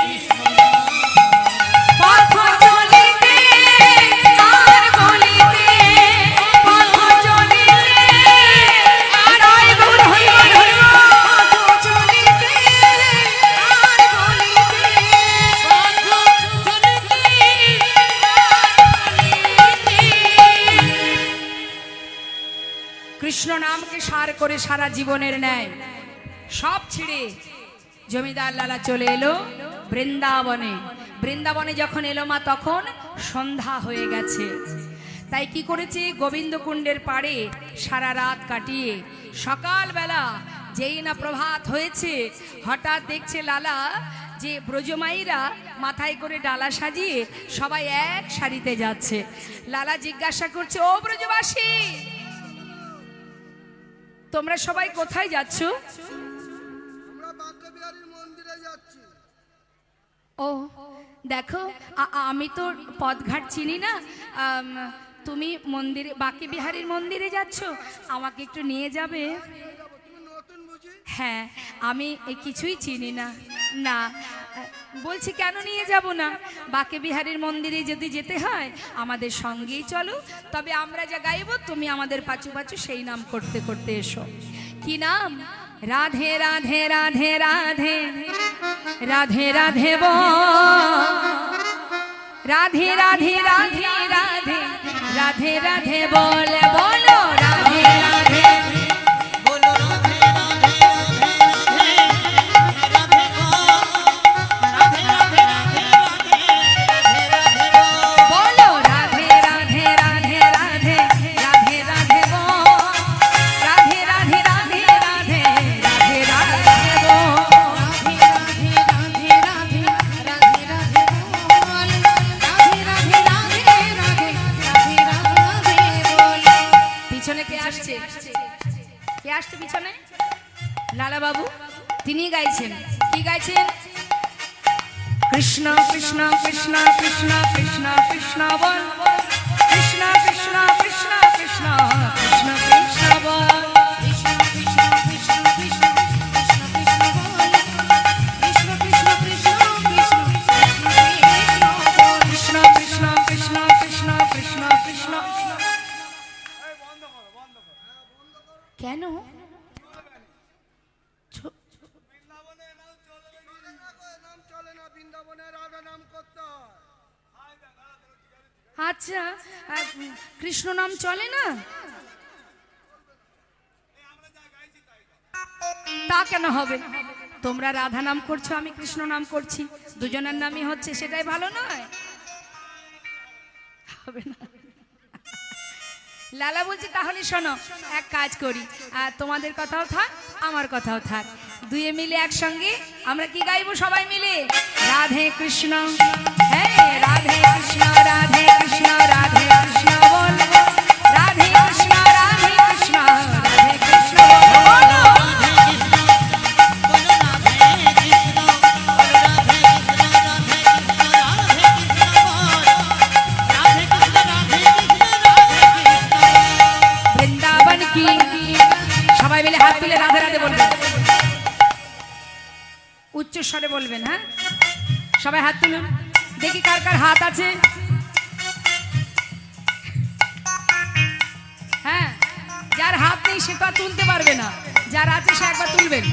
কৃষ্ণ নাম, পথ চলিতে আর বলিতে, পথ চলিতে আর ওই বল হই বল হই বল। পথ চলিতে আর বলিতে, পথ চলিতে কৃষ্ণ নামকে সার করে সারা জীবনের ন্যায় সব ছেড়ে জমিদার লালা চলে এলো বৃন্দাবনে। বৃন্দাবনে যখন এলো মা তখন সন্ধ্যা হয়ে গেছে। তাই কি করেছে, গোবিন্দকুণ্ডের পাড়ে সারা রাত কাটিয়ে সকালবেলা যেই না প্রভাত হয়েছে, হঠাৎ দেখছে লালা যে ব্রজমাইরা মাথায় করে ডালা সাজিয়ে সবাই এক সারিতে যাচ্ছে। লালা জিজ্ঞাসা করছে, ও ব্রজবাসী, তোমরা সবাই কোথায় যাচ্ছ? ও দেখো, আমি তো পথঘাট চিনি না, তুমি মন্দিরে বাঁকে বিহারীর মন্দিরে যাচ্ছ, আমাকে একটু নিয়ে যাবে? হ্যাঁ, আমি কিছুই চিনি না। না, বলছি কেন নিয়ে যাব না? বাঁকে বিহারীর মন্দিরে যদি যেতে হয় আমাদের সঙ্গেই চলো, তবে আমরা যা গাইব তুমি আমাদের পাচু পাচু সেই নাম করতে করতে এসো। কি নাম? রাধে রাধে রাধে রাধে রাধে রাধে রাধে রাধে রাধে রাধে রাধে রাধে বলে বলো রাধে রাধে বলো রাধে রাধে রাধে রাধে রাধে রাধে রাধে রাধে রাধে বলো রাধে রাধে রাধে রাধে রাধে রাধে রাধে রাধে রাধে রাধে রাধে রাধে পিছনে কে আসছে? কে আসছে পিছনে? লালা বাবু, তিনি গাইছেন। কি গাইছেন? কৃষ্ণ কৃষ্ণ কৃষ্ণ কৃষ্ণ কৃষ্ণ কৃষ্ণ বল কৃষ্ণ কৃষ্ণ কৃষ্ণ কৃষ্ণ কৃষ্ণ কৃষ্ণ বল কৃষ্ণ কৃষ্ণ কৃষ্ণ কৃষ্ণ কৃষ্ণ কৃষ্ণ বল কৃষ্ণ কৃষ্ণ কৃষ্ণ কৃষ্ণ কৃষ্ণ কৃষ্ণ বল কৃষ্ণ কৃষ্ণ কৃষ্ণ কৃষ্ণ কৃষ্ণ কৃষ্ণ কেন আচ্ছা কৃষ্ণ নাম চলে না তা কেন হবে তোমরা রাধা নাম করছো আমি কৃষ্ণ নাম করছি দুজনের নামই হচ্ছে সেটাই ভালো নয় হবে না লালা বলছি তাহলে শোনো এক কাজ করি আর তোমাদের কথাও থাক আমার কথাও থাক দুয়ে মিলে একসঙ্গে আমরা কি গাইবো সবাই মিলে রাধে কৃষ্ণ হ্যাঁ রাধে কৃষ্ণ রাধে কৃষ্ণ রাধে কৃষ্ণ বলবো রাধে কৃষ্ণ রাধে কৃষ্ণ রাধে কৃষ্ণ বলো বৃন্দাবন কি সবাই মিলে হাত তুলে রাধে রাধে বলবেন উচ্চ স্বরে বলবেন হ্যাঁ সবাই হাত তুলুন দেখি কার কার হাত আছে হ্যাঁ যার হাত নেই সে তো আর তুলতে পারবে না যার আছে সে একবার তুলবেন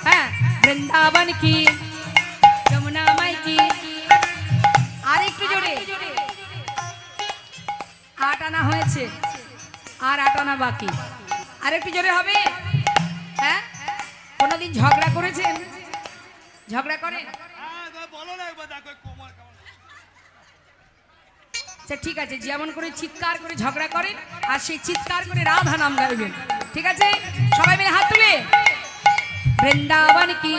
হ্যাঁ বৃন্দাবন কি যমুনা মাই কি আর একটু জোরে 8 আনা হয়েছে আর 8 আনা বাকি আর একটু জোরে হবে হ্যাঁ কোনদিন ঝগড়া করেছেন ঝগড়া করেন বলো না একবার দেখো কোমর কেমন আচ্ছা ঠিক আছে যেমন করে চিৎকার করে ঝগড়া করেন আর সেই চিৎকার করে রাধা নাম গাইবেন ঠিক আছে সবাই মিলে হাত তুলে বৃন্দাবন কি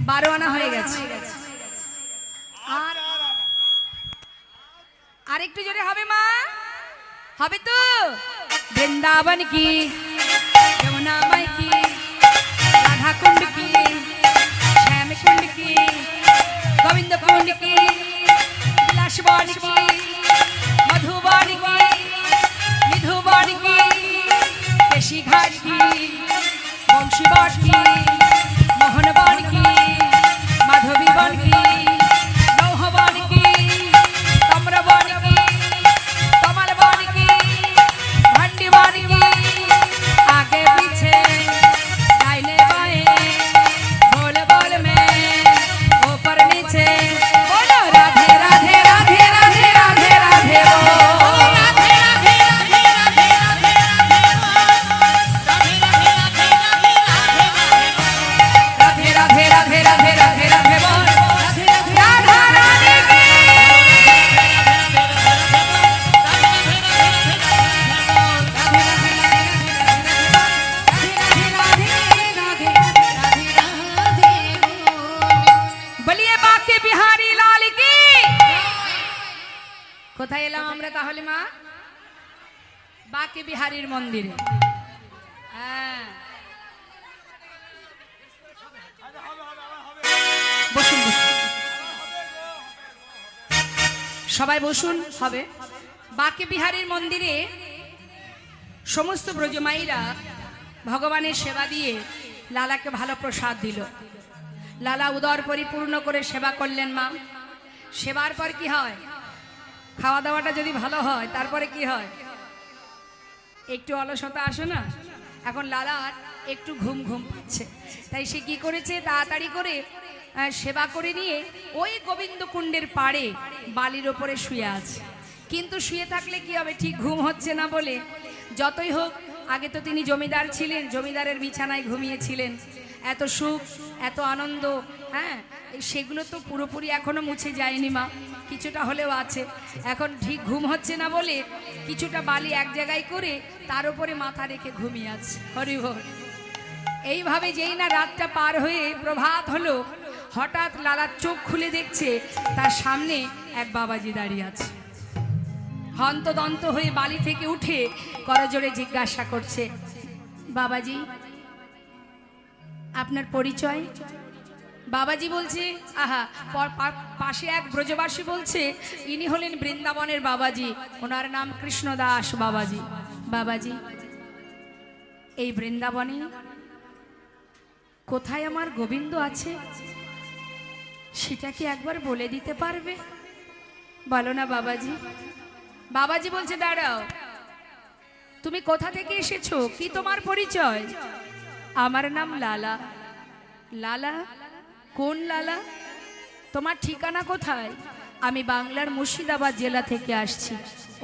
12 আনা হয়ে গেছে আর আরেকটু জোরে হবে মা হবে তো বৃন্দাবন কি যমুনা মাই কি রাধা কুণ্ড কি শ্যাম কুণ্ড কি গোবিন্দ কুণ্ড কি বিলাসবন কি মধুবন কি মিধুবন কি কেশি ঘাট কি বংশীবন কি মোহনবন কি মাধবী বন কি লৌহবন কি তাম্রবন কি কমল বন কি ভণ্ডি বন কি आगे पीछे दाहिने बाएं बोल बोल में ऊपर नीचे बोलो राधे राधे राधे राधे राधे राधे बोलो রাধে রাধে রাধে রাধে রাধে রাধে রাধে রাধে राधे राधे राधे राधे राधे बोल राधा रानी की বলিয়ে বাঁকে বিহারী লাল কি কোথায় এলাম আমরা তাহলে মা বাঁকে বিহারীর মন্দিরে হ্যাঁ বসুন বসুন সবাই বসুন হবে বাঁকে বিহারীর মন্দিরে সমস্ত ব্রজমাইরা ভগবানের সেবা দিয়ে লালাকে ভালো প্রসাদ দিল লালা উদর পরিপূর্ণ করে সেবা করলেন মা সেবার পর কি হয় খাওয়া দাওয়াটা যদি ভালো হয় তারপরে কি হয় একটু অলসতা আসে না এখন লালার একটু ঘুম ঘুম পাচ্ছে তাই সে কি করেছে তাড়াতাড়ি করে সেবা করে নিয়ে ওই গোবিন্দ কুণ্ডের পাড়ে বালির ওপরে শুয়ে আছে কিন্তু শুয়ে থাকলে কি হবে ঠিক ঘুম হচ্ছে না বলে যতই হোক আগে তো তিনি জমিদার ছিলেন জমিদারের বিছানায় ঘুমিয়েছিলেন এত সুখ এত আনন্দ হ্যাঁ সেগুলো তো পুরোপুরি এখনো মুছে যায়নি মা কিছুটা হলেও আছে এখন ঠিক ঘুম হচ্ছে না বলে কিছুটা বালি এক জায়গায় করে তার উপরে মাথা রেখে ঘুমিয়ে আছে হরি বল এইভাবে যেই না রাতটা পার হয়ে প্রভাত হলো হঠাৎ লালার চোখ খুলে দেখছে তার সামনে এক বাবাজি দাঁড়িয়ে আছে হন্তদন্ত হয়ে বালি থেকে উঠে করজোড়ে জিজ্ঞাসা করছে বাবাজি আপনার পরিচয় বাবাজি বলছে, আহা, পাশে এক ব্রজবাসী বলছে ইনি হলেন বৃন্দাবনের বাবাজি, ওনার নাম কৃষ্ণদাস বাবাজি। বাবাজি, এই বৃন্দাবনে কোথায় আমার গোবিন্দ আছে সেটা কি একবার বলে দিতে পারবে? বলো না বাবাজি। বাবাজি বলছে, দাঁড়াও, তুমি কোথা থেকে এসেছো, কি তোমার পরিচয়? আমার নাম লালা। লালা? কোন লালা? তোমার ঠিকানা কোথায়? আমি বাংলার মুর্শিদাবাদ জেলা থেকে আসছি।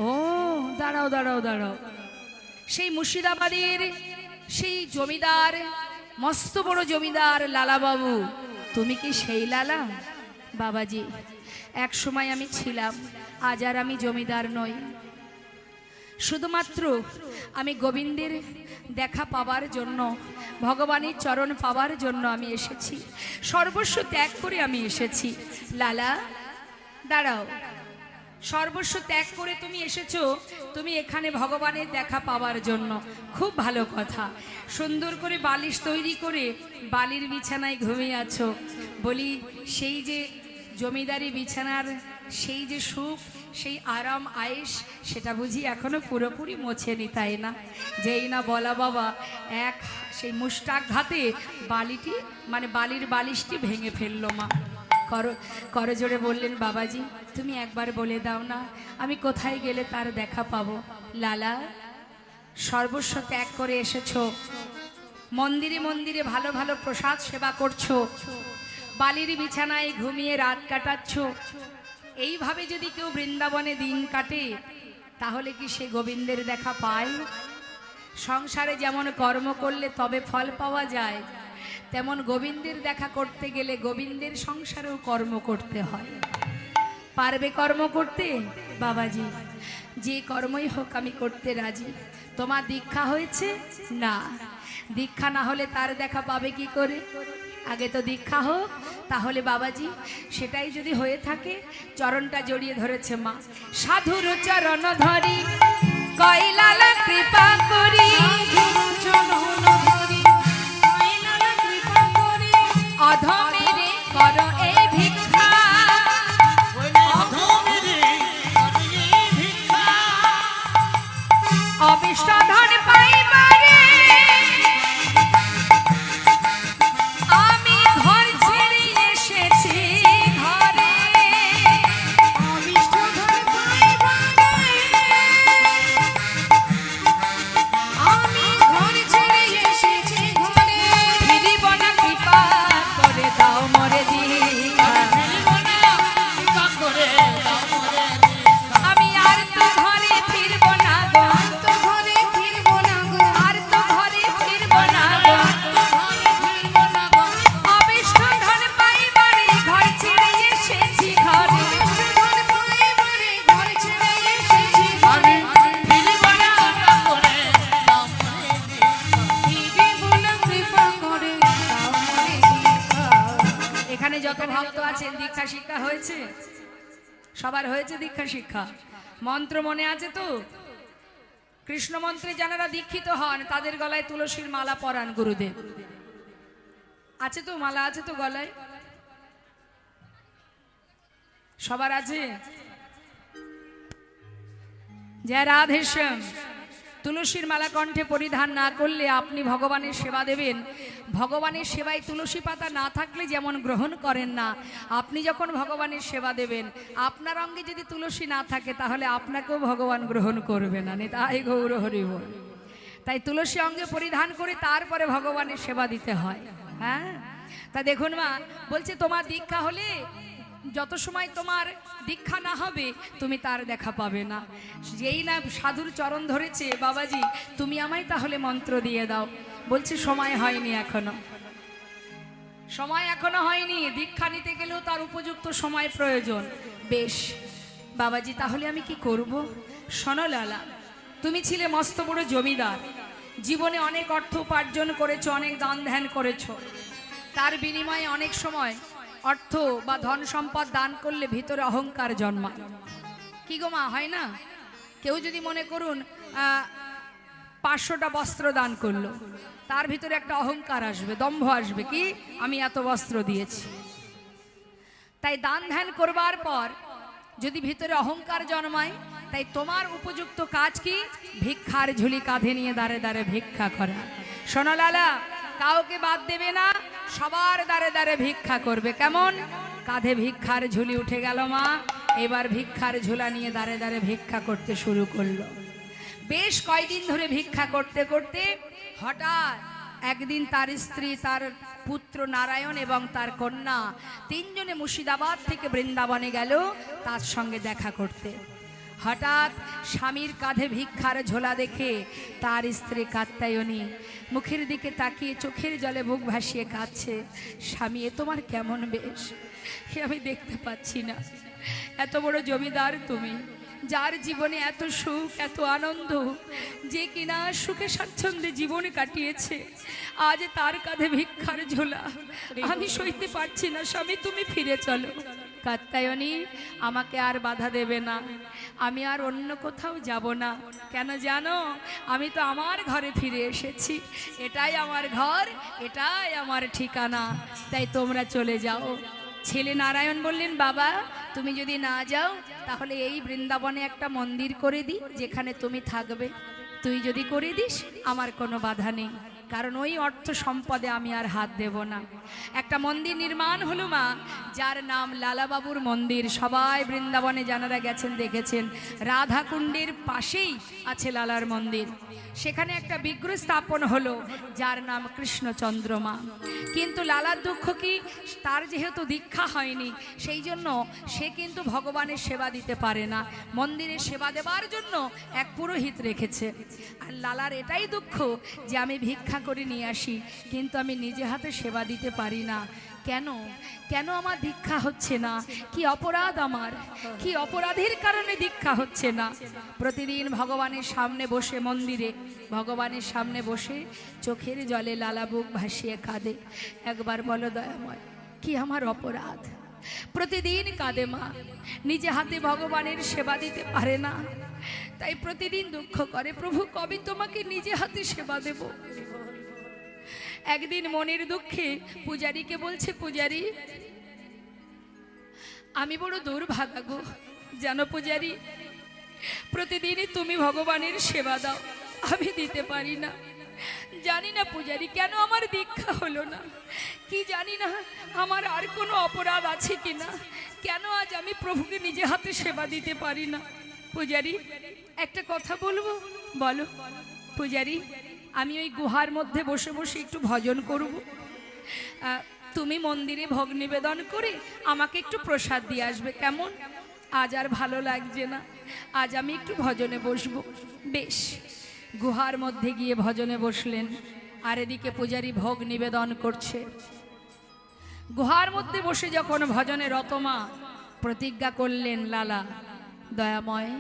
ও, দাঁড়াও দাঁড়াও দাঁড়াও, সেই মুর্শিদাবাদের সেই জমিদার, মস্ত বড় জমিদার লালা বাবু, তুমি কি সেই লালা? বাবাজি, এক সময় আমি ছিলাম, আজ আর আমি জমিদার নই। শুধুমাত্র আমি গোবিন্দের দেখা পাবার জন্য, ভগবানের চরণ পাবার জন্য আমি এসেছি, সর্বস্ব ত্যাগ করে আমি এসেছি। লালা, দাঁড়াও, সর্বস্ব ত্যাগ করে তুমি এসেছো, তুমি এখানে ভগবানের দেখা পাওয়ার জন্য, খুব ভালো কথা। সুন্দর করে বালিশ তৈরি করে বালির বিছানায় ঘুমিয়ে আছো। বলি, সেই যে জমিদারি বিছানার সেই যে সুখ, সেই আরাম আয়েশ, সেটা বুঝি এখনো পুরোপুরি মোছেনি, তাই না? যেই না বলা বাবা এক সেই মুষ্টাঘাতে বালিটি, মানে বালির বালিশটি ভেঙে ফেললো মা। করজোড়ে বললেন, বাবাজি তুমি একবার বলে দাও না, আমি কোথায় গেলে তার দেখা পাবো? লালা, সর্বস্ব ত্যাগ করে এসেছো, মন্দিরে মন্দিরে ভালো ভালো প্রসাদ সেবা করছো, বালির বিছানায় ঘুমিয়ে রাত কাটাচ্ছ। এইভাবে যদি কেউ বৃন্দাবনে দিন কাটে, তাহলে কি সে গোবিন্দের দেখা পায়? সংসারে যেমন কর্ম করলে তবে ফল পাওয়া যায়, তেমন গোবিন্দের দেখা করতে গেলে গোবিন্দের সংসারেও কর্ম করতে হয়। পারবে কর্ম করতে? বাবাজি, যে কর্মই হোক আমি করতে রাজি। তোমার দীক্ষা হয়েছে? না। দীক্ষা না হলে তার দেখা পাবে কি করে? আগে তো দীক্ষা হোক, তাহলে বাবাজি সেটাই যদি হয়ে থাকে। চরণটা জড়িয়ে ধরেছে মা। সাধুর চরণ ধরি কইলালা কৃপা করি, অধমেরে কর এই ভিক্ষা, অবিষ্ট ধন পাইবারে আমি ঘর ছেড়ে এসেছি ঘরে। অবিষ্ট ধন পাইবারে আমি ঘর ছেড়ে এসেছি ঘরে। ফিরিব না, কৃপা করে দাও মরে দীক্ষা, আমি আর তো ঘরে ফিরব না গো, আর তো ঘরে ফিরব না গো, আর তো ঘরে ফিরব না গো। অবিষ্ট ধন পাইবারে ঘর ছেড়ে এসেছি ঘরে, ঘর ছেড়ে এসেছি ঘরে। ফিরিব না, কৃপা করে দাও মরে দীক্ষা। এখানে যত ভক্ত আছেন দীক্ষা শিক্ষা হয়েছে? সবার হয়েছে দীক্ষা শিক্ষা? মন্ত্র মনে আছে তো? কৃষ্ণ মন্ত্রে যারা দীক্ষিত হন তাদের গলায় তুলসীর মালা পরান গুরুদেব। আছে তো? মালা আছে তো গলায়? সবার আছে? জয় রাধেশ্যাম। তুলসীর মালা কণ্ঠে পরিধান না করলে আপনি ভগবানের সেবা দেবেন, ভগবানের সেবায় তুলসী পাতা না থাকলে যেমন গ্রহণ করেন না, আপনি যখন ভগবানের সেবা দেবেন আপনার অঙ্গে যদি তুলসী না থাকে তাহলে আপনাকেও ভগবান গ্রহণ করবে না। নিতাই গৌর হরি বল। তাই তুলসী অঙ্গে পরিধান করে তারপরে ভগবানের সেবা দিতে হয়। হ্যাঁ, তা দেখুন মা বলছে, তোমার দীক্ষা হলে, যত সময় তোমার দীক্ষা না হবে তুমি তার দেখা পাবে না। যেই না সাধুর চরণ ধরেছে, বাবাজি তুমি আমায় তাহলে মন্ত্র দিয়ে দাও। বলছে সময় হয়নি এখনো, সময় এখনো হয়নি, দীক্ষা নিতে গেলেও তার উপযুক্ত সময় প্রয়োজন। বেশ বাবাজি, তাহলে আমি কি করব? শোনো লালা, তুমি ছিলে মস্ত বড় জমিদার, জীবনে অনেক অর্থ উপার্জন করেছো, অনেক দান ধ্যান করেছো, তার বিনিময়ে অনেক সময় অর্থ বা ধন সম্পদ দান করলে ভিতরে অহংকার জন্মায়। কি গো মা, হয় না? কেউ যদি মনে করুন 500টা বস্ত্র দান করলো, তার ভিতরে একটা অহংকার আসবে, দম্ভ আসবে, কি আমি এত বস্ত্র দিয়েছি। তাই দান ধ্যান করবার পর যদি ভিতরে অহংকার জন্মায়, তাই তোমার উপযুক্ত কাজ কি? ভিক্ষার ঝুলি কাঁধে নিয়ে দাঁড়ে দাঁড়ে ভিক্ষা করা। শোনো লালা, কাউকে বাদ দেবে না, সবার দাঁড়ে দাঁড়ে ভিক্ষা করবে। কেমন? কাঁধে ভিক্ষার ঝুলি উঠে গেল মা, এবার ভিক্ষার ঝোলা নিয়ে দাঁড়ে দাঁড়ে ভিক্ষা করতে শুরু করলো। বেশ কয়দিন ধরে ভিক্ষা করতে করতে হঠাৎ একদিন তার স্ত্রী, তার পুত্র নারায়ণ এবং তার কন্যা তিনজনে মুর্শিদাবাদ থেকে বৃন্দাবনে গেল তার সঙ্গে দেখা করতে। হঠাৎ স্বামীর কাঁধে ভিক্ষার ঝোলা দেখে তার স্ত্রী কাত্যায়নী মুখের দিকে তাকিয়ে চোখের জলে বুক ভাসিয়ে কাঁদছে। স্বামী, এ তোমার কেমন বেশ? এ আমি দেখতে পাচ্ছি না। এত বড় জমিদার তুমি, যার জীবনে এত সুখ, এত আনন্দ, যে কিনা সুখে স্বাচ্ছন্দ্যে জীবন কাটিয়েছে, আজ তার কাঁধে ভিক্ষার ঝোলা। আমি সইতে পারছি না স্বামী, তুমি ফিরে চলো। কাত্যায়নী, আমাকে আর বাধা দেবে না, আমি আর অন্য কোথাও যাব না। কেন জানো? আমি তো আমার ঘরে ফিরে এসেছি, এটাই আমার ঘর, এটাই আমার ঠিকানা, তাই তোমরা চলে যাও। ছেলে নারায়ণ বললেন, বাবা তুমি যদি না যাও তাহলে এই বৃন্দাবনে একটা মন্দির করে দিই, যেখানে তুমি থাকবে। তুই যদি করে দিস আমার কোনো বাধা নেই, কারণ ওই অর্থ সম্পদে আমি আর হাত দেব না। একটা মন্দির নির্মাণ হলো মা, যার নাম লালাবাবুর মন্দির। সবাই বৃন্দাবনে যারা গেছেন দেখেছেন, রাধাকুণ্ডের পাশেই আছে লালার মন্দির। সেখানে একটা বিগ্রহ স্থাপন হলো, যার নাম কৃষ্ণচন্দ্রমা। কিন্তু লালার দুঃখ কি, তার যেহেতু দীক্ষা হয়নি, সেই জন্য সে কিন্তু ভগবানের সেবা দিতে পারে না। মন্দিরে সেবা দেওয়ার জন্য এক পুরোহিত রেখেছে। আর লালার এটাই দুঃখ যে আমি ভিক্ষা করে নিয়ে আসি, কিন্তু আমি নিজে হাতে সেবা দিতে পারি না। কেন কেন আমার দীক্ষা হচ্ছে না? কি অপরাধ আমার? কি অপরাধের কারণে দীক্ষা হচ্ছে না? প্রতিদিন ভগবানের সামনে বসে, মন্দিরে ভগবানের সামনে বসে চোখের জলে লালা বুক ভাসিয়ে কাঁদে। একবার বলো দয়াময়, কি আমার অপরাধ? প্রতিদিন কাঁদে মা, নিজে হাতে ভগবানের সেবা দিতে পারে না, তাই প্রতিদিন দুঃখ করে, প্রভু কবে তোমাকে নিজে হাতে সেবা দেব। একদিন মনের দুঃখে পূজারীকে বলছে, পূজারী আমি বড় দুর্ভাগা গো, জানো পূজারী, প্রতিদিনই তুমি ভগবানের সেবা দাও, আমি দিতে পারি না। জানি না পূজারী কেন আমার দীক্ষা হলো না, কি জানি না আমার আর কোনো অপরাধ আছে কিনা, কেন আজ আমি প্রভুকে নিজে হাতে সেবা দিতে পারি না। পূজারী একটা কথা বলবো? বলো। পূজারী, আমি ওই গুহার মধ্যে বসে বসে একটু ভজন করব, তুমি মন্দিরে ভোগ নিবেদন করে আমাকে একটু প্রসাদ দিয়ে আসবে, কেমন? আজ আর ভালো লাগছে না, আজ আমি একটু ভজনে বসবো। বেশ, গুহার মধ্যে গিয়ে ভজনে বসলেন, আর এদিকে পূজারী ভোগ নিবেদন করছে। গুহার মধ্যে বসে যখন ভজনে রতমা প্রতিজ্ঞা করলেন, লালা দয়াময়,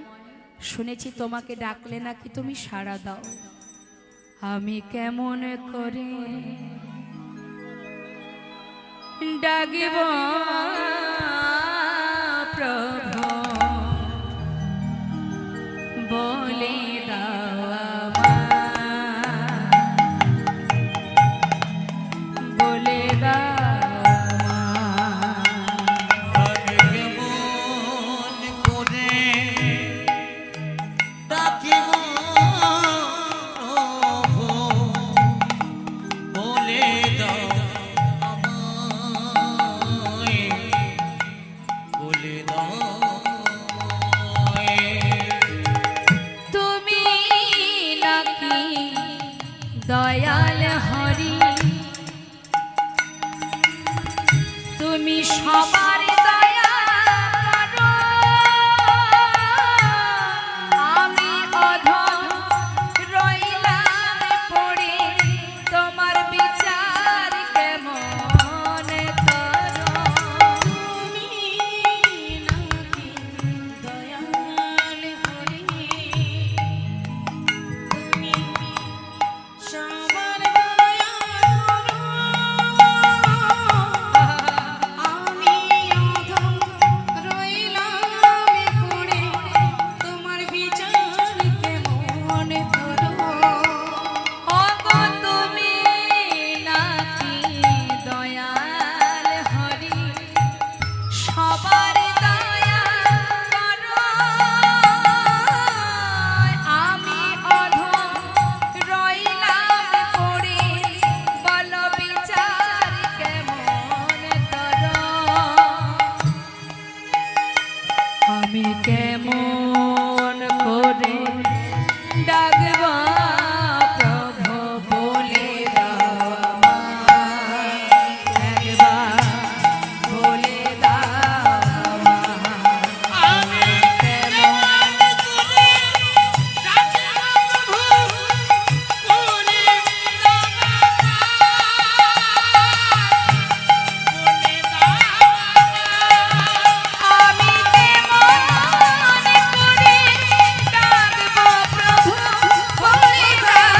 শুনেছি তোমাকে ডাকলে নাকি তুমি সাড়া দাও, আমি কেমন করে ডাকিব প্রভু, বলে দাও আমায়, বলে দাও আমি কেমন করে ডাকিব প্রভু, বলে দাও আমায়, বলে দাও তুমি নাকি দয়াল হরি, তুমি সবার দয়া করো, আমি অধম রইলাম পড়ে, তোমার বিচার কেমন করো। তুমি নাকি দয়াল হরি, তুমি সবার দয়া করো, আমি আমি কেমন করে ডাকব প্রভু বলে দাও আমায়, একবার বলে দাও আমায়। আমি কেমন করে ডাকব প্রভু বলে দাও আমায়, বলে দাও আমি কেমন করে ডাকব প্রভু বলে দাও,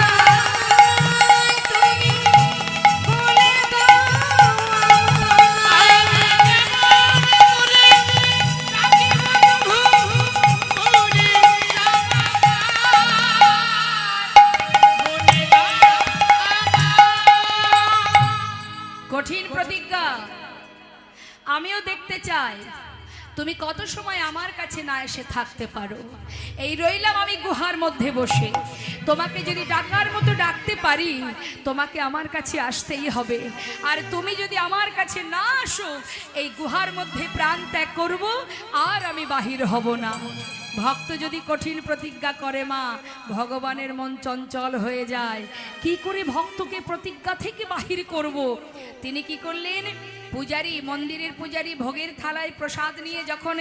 তুমি বলে দাও আমায়। আমি কেমন করে ডাকব প্রভু বলে দাও আমায়, বলে দাও আমায়। কঠিন প্রতিজ্ঞা, আমিও দেখতে চাই তুমি কত সময় আমার কাছে না এসে থাকতে পারো। এই রইলাম আমি গুহার মধ্যে বসে, তোমাকে যদি ডাকার মতো ডাকতে পারি তোমাকে আমার কাছে আসতেই হবে। আর তুমি যদি আমার কাছে না আসো এই গুহার মধ্যে প্রাণ ত্যাগ করব, আর আমি বাহির হব না। ভক্ত যদি কঠিন প্রতিজ্ঞা করে মা, ভগবানের মন চঞ্চল হয়ে যায়। কি করে ভক্তকে প্রতিজ্ঞা থেকে বাহির করব? তিনি কি করলেন, পূজারী, মন্দিরের পূজারী ভোগের থালায় প্রসাদ নিয়ে যখন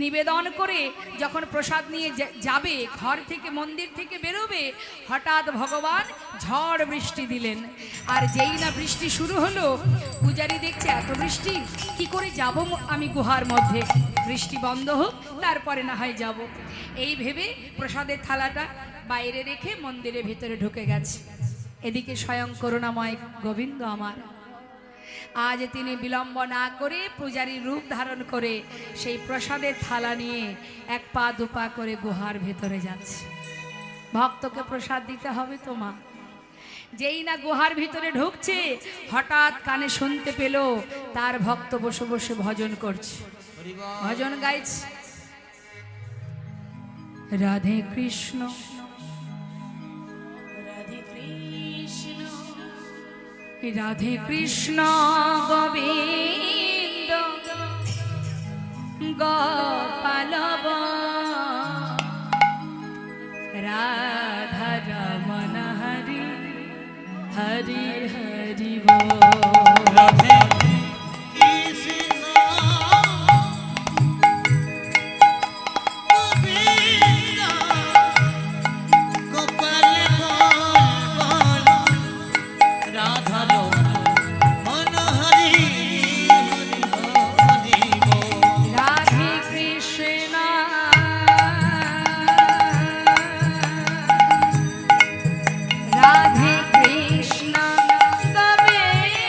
নিবেদন করে যখন প্রসাদ নিয়ে যাবে, ঘর থেকে মন্দির থেকে বেরোবে, হঠাৎ ভগবান ঝড় বৃষ্টি দিলেন। আর যেই না বৃষ্টি শুরু হলো, পূজারী দেখছে এত বৃষ্টি, কি করে যাব আমি গুহার মধ্যে, বৃষ্টি বন্ধ হোক তারপরে না হয় যাব। এই ভেবে প্রসাদের থালাটা বাইরে রেখে মন্দিরের ভিতরে ঢুকে গেছে। এদিকে স্বয়ং করুণাময় গোবিন্দ আমার, আজ তিনি বিলম্ব না করে পূজারীর রূপ ধারণ করে সেই প্রসাদের থালা নিয়ে এক পা দুপা করে গুহার ভেতরে যাচ্ছে। ভক্তকে প্রসাদ দিতে হবে তো মা। যেই না গুহার ভিতরে ঢুকছে, হঠাৎ কানে শুনতে পেল তার ভক্ত বসে বসে ভজন করছে, ভজন গাইছে, রাধে কৃষ্ণ রাধে কৃষ্ণ রাধে কৃষ্ণ গোবিন্দ গোপাল রাধা রমণ হরি হরি হরি বল। রাধে কৃষ্ণ গোবিন্দ গোপাল বল রাধা রমণ হরি হরি বল। রাধে কৃষ্ণ রাধে কৃষ্ণ গোবিন্দ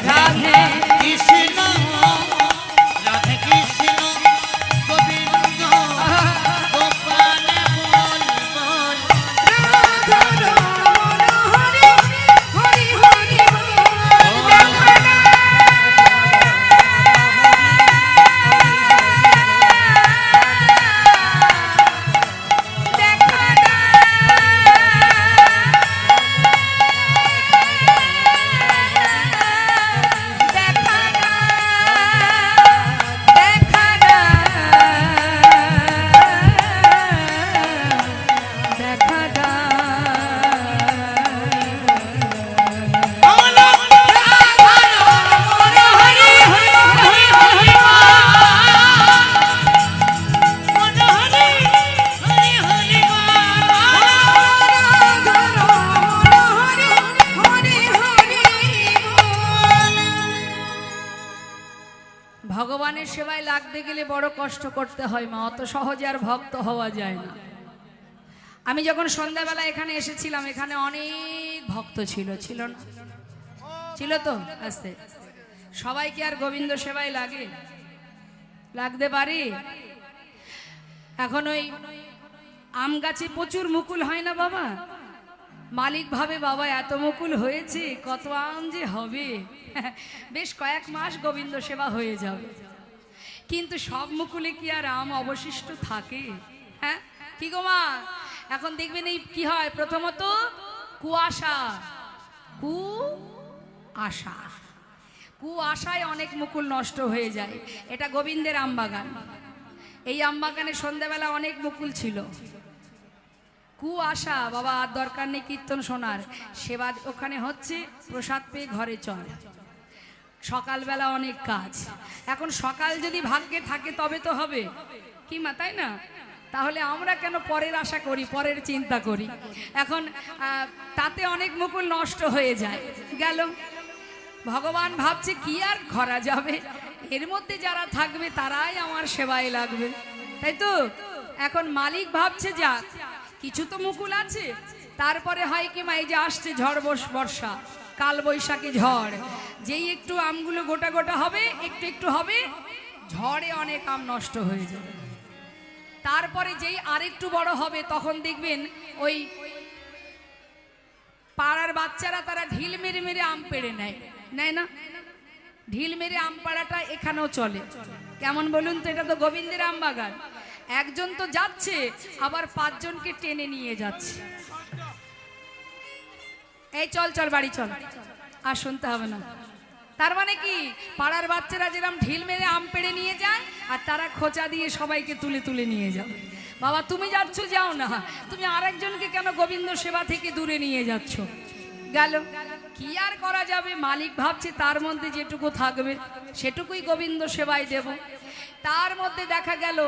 রাধে কৃষ্ণ রাধে কৃষ্ণ গোবিন্দ গোপাল বল বল ভগবানের সেবায় লাগতে গেলে বড় কষ্ট করতে হয় মা, অত সহজে আর ভক্ত হওয়া যায় না। আমি যখন সন্ধ্যাবেলা এখানে এসেছিলাম, এখানে অনেক ভক্ত ছিল, ছিল না? ছিল তো? আস্তে সবাই কি আর গোবিন্দ সেবায় লাগে? লাগতে পারি? এখন ওই আম গাছে প্রচুর মুকুল হয় না বাবা? মালিক ভাবে বাবা এত মুকুল হয়েছে, কত আম যে হবে, বেশ কয়েক মাস গোবিন্দ সেবা হয়ে যাবে। কিন্তু সব মুকুলে কি আর আম অবশিষ্ট থাকে? হ্যাঁ কি গো মা? এখন দেখবেন এই কি হয়, প্রথমত কুয়াশা, কুয়াশায় অনেক মুকুল নষ্ট হয়ে যায়। এটা গোবিন্দের আম বাগান। এই আম বাগানে সন্ধ্যাবেলা অনেক মুকুল ছিল। কুয়াশা বাবা, আর দরকার নেই কীর্তন শোনার, সেবা ওখানে হচ্ছে, প্রসাদ পেয়ে ঘরে চল। সকালবেলা অনেক কাজ। এখন সকাল যদি ভাগ্যে থাকে তবে তো হবে কি মা, তাই না? তাহলে আমরা কেন পরের আশা করি, পরের চিন্তা করি? এখন তাতে অনেক মুকুল নষ্ট হয়ে যায়। গেল, ভগবান ভাবছে কি আর করা যাবে, এর মধ্যে যারা থাকবে তারাই আমার সেবায় লাগবে, তাই তো? এখন মালিক ভাবছে যাক কিছু তো মুকুল আছে, তারপরে হয় কি মা, এই যে আসছে ঝড় বর্ষা, কাল বৈশাখী ঝড়, যেই একটু আমগুলো গোটা গোটা হবে, একটু একটু হবে, ঝড়ে অনেক আম নষ্ট হয়ে যাবে। তারপরে যেই আরেকটু বড় হবে, তখন দেখবেন ওই পাড়ার বাচ্চারা তারা ঢিল মেরে মেরে আম পেড়ে নেয়, নেয় না? ঢিল মেরে আম পাড়াটা এখানেও চলে। কেমন বলুন তো? এটা তো গোবিন্দের আম বাগান। একজন তো যাচ্ছে, আবার 5 জনকে টেনে নিয়ে যাচ্ছে। এই চল চল বাড়ি চল, আর শুনতে হবে না। তার মানে কি, পাড়ার বাচ্চারা যেরকম ঢিল মেরে আম পেড়ে নিয়ে যায়, আর তারা খোঁচা দিয়ে সবাইকে তুলে তুলে নিয়ে যাবে। বাবা তুমি যাচ্ছ, যাও না, তুমি আরেকজনকে কেন গোবিন্দ সেবা থেকে দূরে নিয়ে যাচ্ছ? গেল, কি আর করা যাবে? মালিক ভাবছে তার মধ্যে যেটুকু থাকবে সেটুকুই গোবিন্দ সেবায় দেব। তার মধ্যে দেখা গেল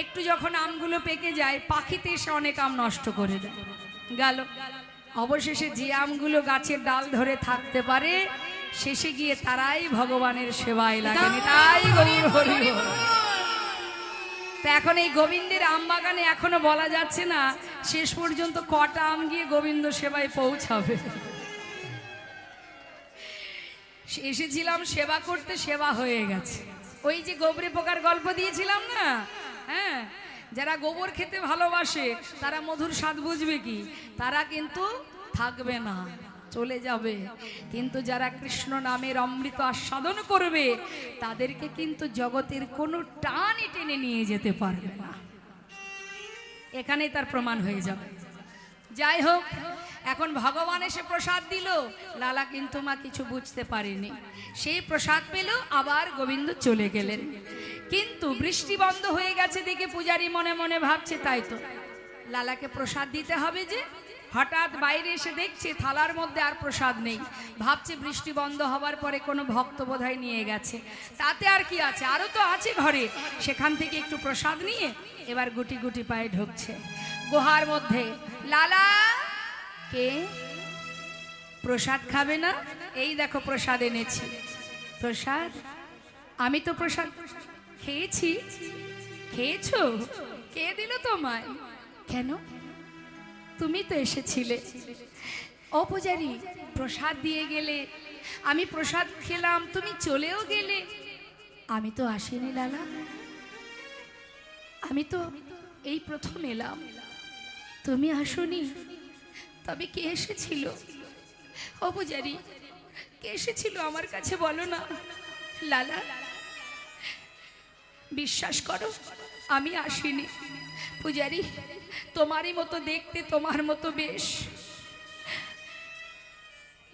একটু যখন আমগুলো পেকে যায়, পাখিতে এসে অনেক আম নষ্ট করে দেয়। গেল, অবশেষে যে আমগুলো গাছের ডাল ধরে থাকতে পারে, শেষে গিয়ে তারাই ভগবানের সেবায় লাগেন। তাই গৌর হরি বল। তা এখন এই গোবিন্দের আম বাগানে এখনো বলা যাচ্ছে না শেষ পর্যন্ত কটা আম গিয়ে গোবিন্দ সেবায় পৌঁছাবে। এসেছিলাম সেবা করতে, সেবা হয়ে গেছে। ওই যে গোবরে পোকার গল্প দিয়েছিলাম না, হ্যাঁ, যারা গোবর খেতে ভালোবাসে তারা মধুর স্বাদ বুঝবে কি, তারা কিন্তু থাকবে না, চলে যাবে। কিন্তু যারা কৃষ্ণ নামের অমৃত আস্বাদন করবে, তাদেরকে কিন্তু জগতের কোনো টানই টেনে নিয়ে যেতে পারবে না। এখানেই তার প্রমাণ হয়ে যাবে। যাই হোক, এখন ভগবান এসে প্রসাদ দিল, লালা কিন্তু মা কিছু বুঝতে পারেনি। সেই প্রসাদ পেল, আবার গোবিন্দ চলে গেলেন। কিন্তু বৃষ্টি বন্ধ হয়ে গেছে দেখে পূজারী মনে মনে ভাবছে তাই তো লালাকে প্রসাদ দিতে হবে যে। হঠাৎ বাইরে এসে দেখছে থালার মধ্যে আর প্রসাদ নেই। ভাবছে বৃষ্টি বন্ধ হওয়ার পরে কোনো ভক্ত বোধহয় নিয়ে গেছে, তাতে আর কি আছে, আরও তো আছে ঘরে। সেখান থেকে একটু প্রসাদ নিয়ে এবার গুটি গুটি পায়ে ঢুকছে গুহার মধ্যে। লালা, কে প্রসাদ খাবে না? এই দেখো প্রসাদ এনেছি। প্রসাদ? আমি তো প্রসাদ খেয়েছি। খেয়েছো? কে দিল তোমায়? কেন? তুমি তো এসেছিলে। ও পূজারি, প্রসাদ দিয়ে গেলে আমি প্রসাদ খেলাম, তুমি চলেও গেলে। আমি তো আসিনি লালা, আমি তো এই প্রথম এলাম, তুমি আসোনি। তবে কে এসেছিল? ও পূজারি, কে এসেছিল আমার কাছে বলো না। লালা, বিশ্বাস করো আমি আসিনি। পূজারি, তোমারই মতো দেখতে, তোমার মতো বেশ।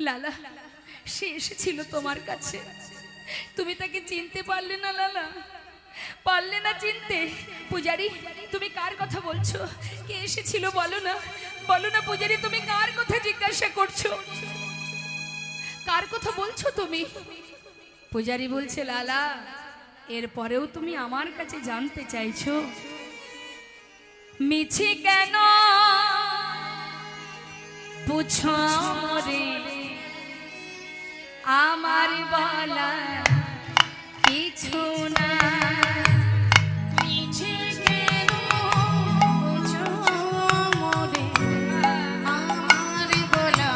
লালা, সে এসেছিল তোমার কাছে, তুমি তাকে চিনতে পারলে না লালা, পারলে না চিনতে। পূজারি, তুমি কার কথা বলছো? কে এসেছিল বলো না, বলো না পূজারি, তুমি কার কথা জিজ্ঞাসা করছো? কার কথা বলছো তুমি? পূজারি বলছে, লালা, এরপরেও তুমি আমার কাছে জানতে চাইছো? মিছে কেন পুছো রে, আমার বলা কিছু না। মিছে কেন বুঝো মোরে, আমার বলা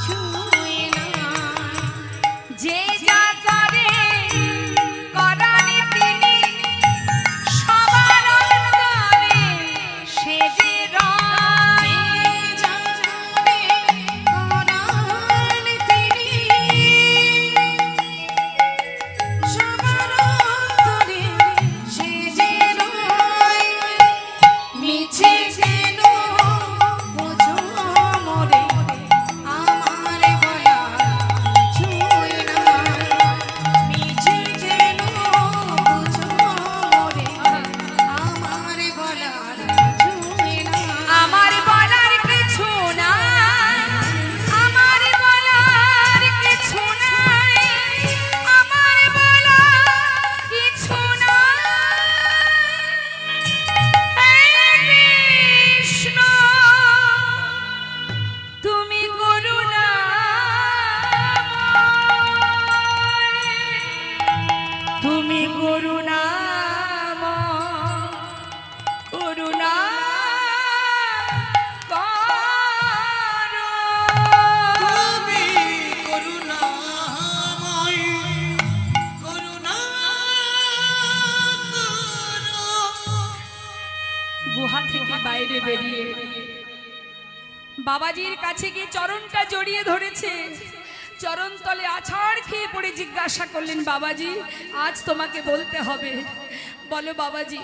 কিছুই না। যে যা করে করানি তিনি সবার অন্তরে, সে যে রয়। জানে কোরআন তিনি সবার অন্তরে, সে যে রয়। মিছে কেন বুঝো মোরে, আমার বলা কিছুই না। মিছে কেন বুঝো মোরে, আমার বলা কিছুই না। আমার বলার কিছু না, আমার বলার কিছু নাই, আমার বলার কিছু নাই। হে কৃষ্ণ, তুমি করুণাময়, তুমি করুণাময়, করুণা করো। তুমি করুণাময়, করুণা করো। গুহা থেকে বাইরে বেরিয়ে বাবাজির কাছে গিয়ে চরণটা জড়িয়ে ধরেছে। চরণ তলে আছাড় খেয়ে পড়ে জিজ্ঞাসা করলেন, বাবাজি, আজ তোমাকে বলতে হবে। বলো বাবাজি,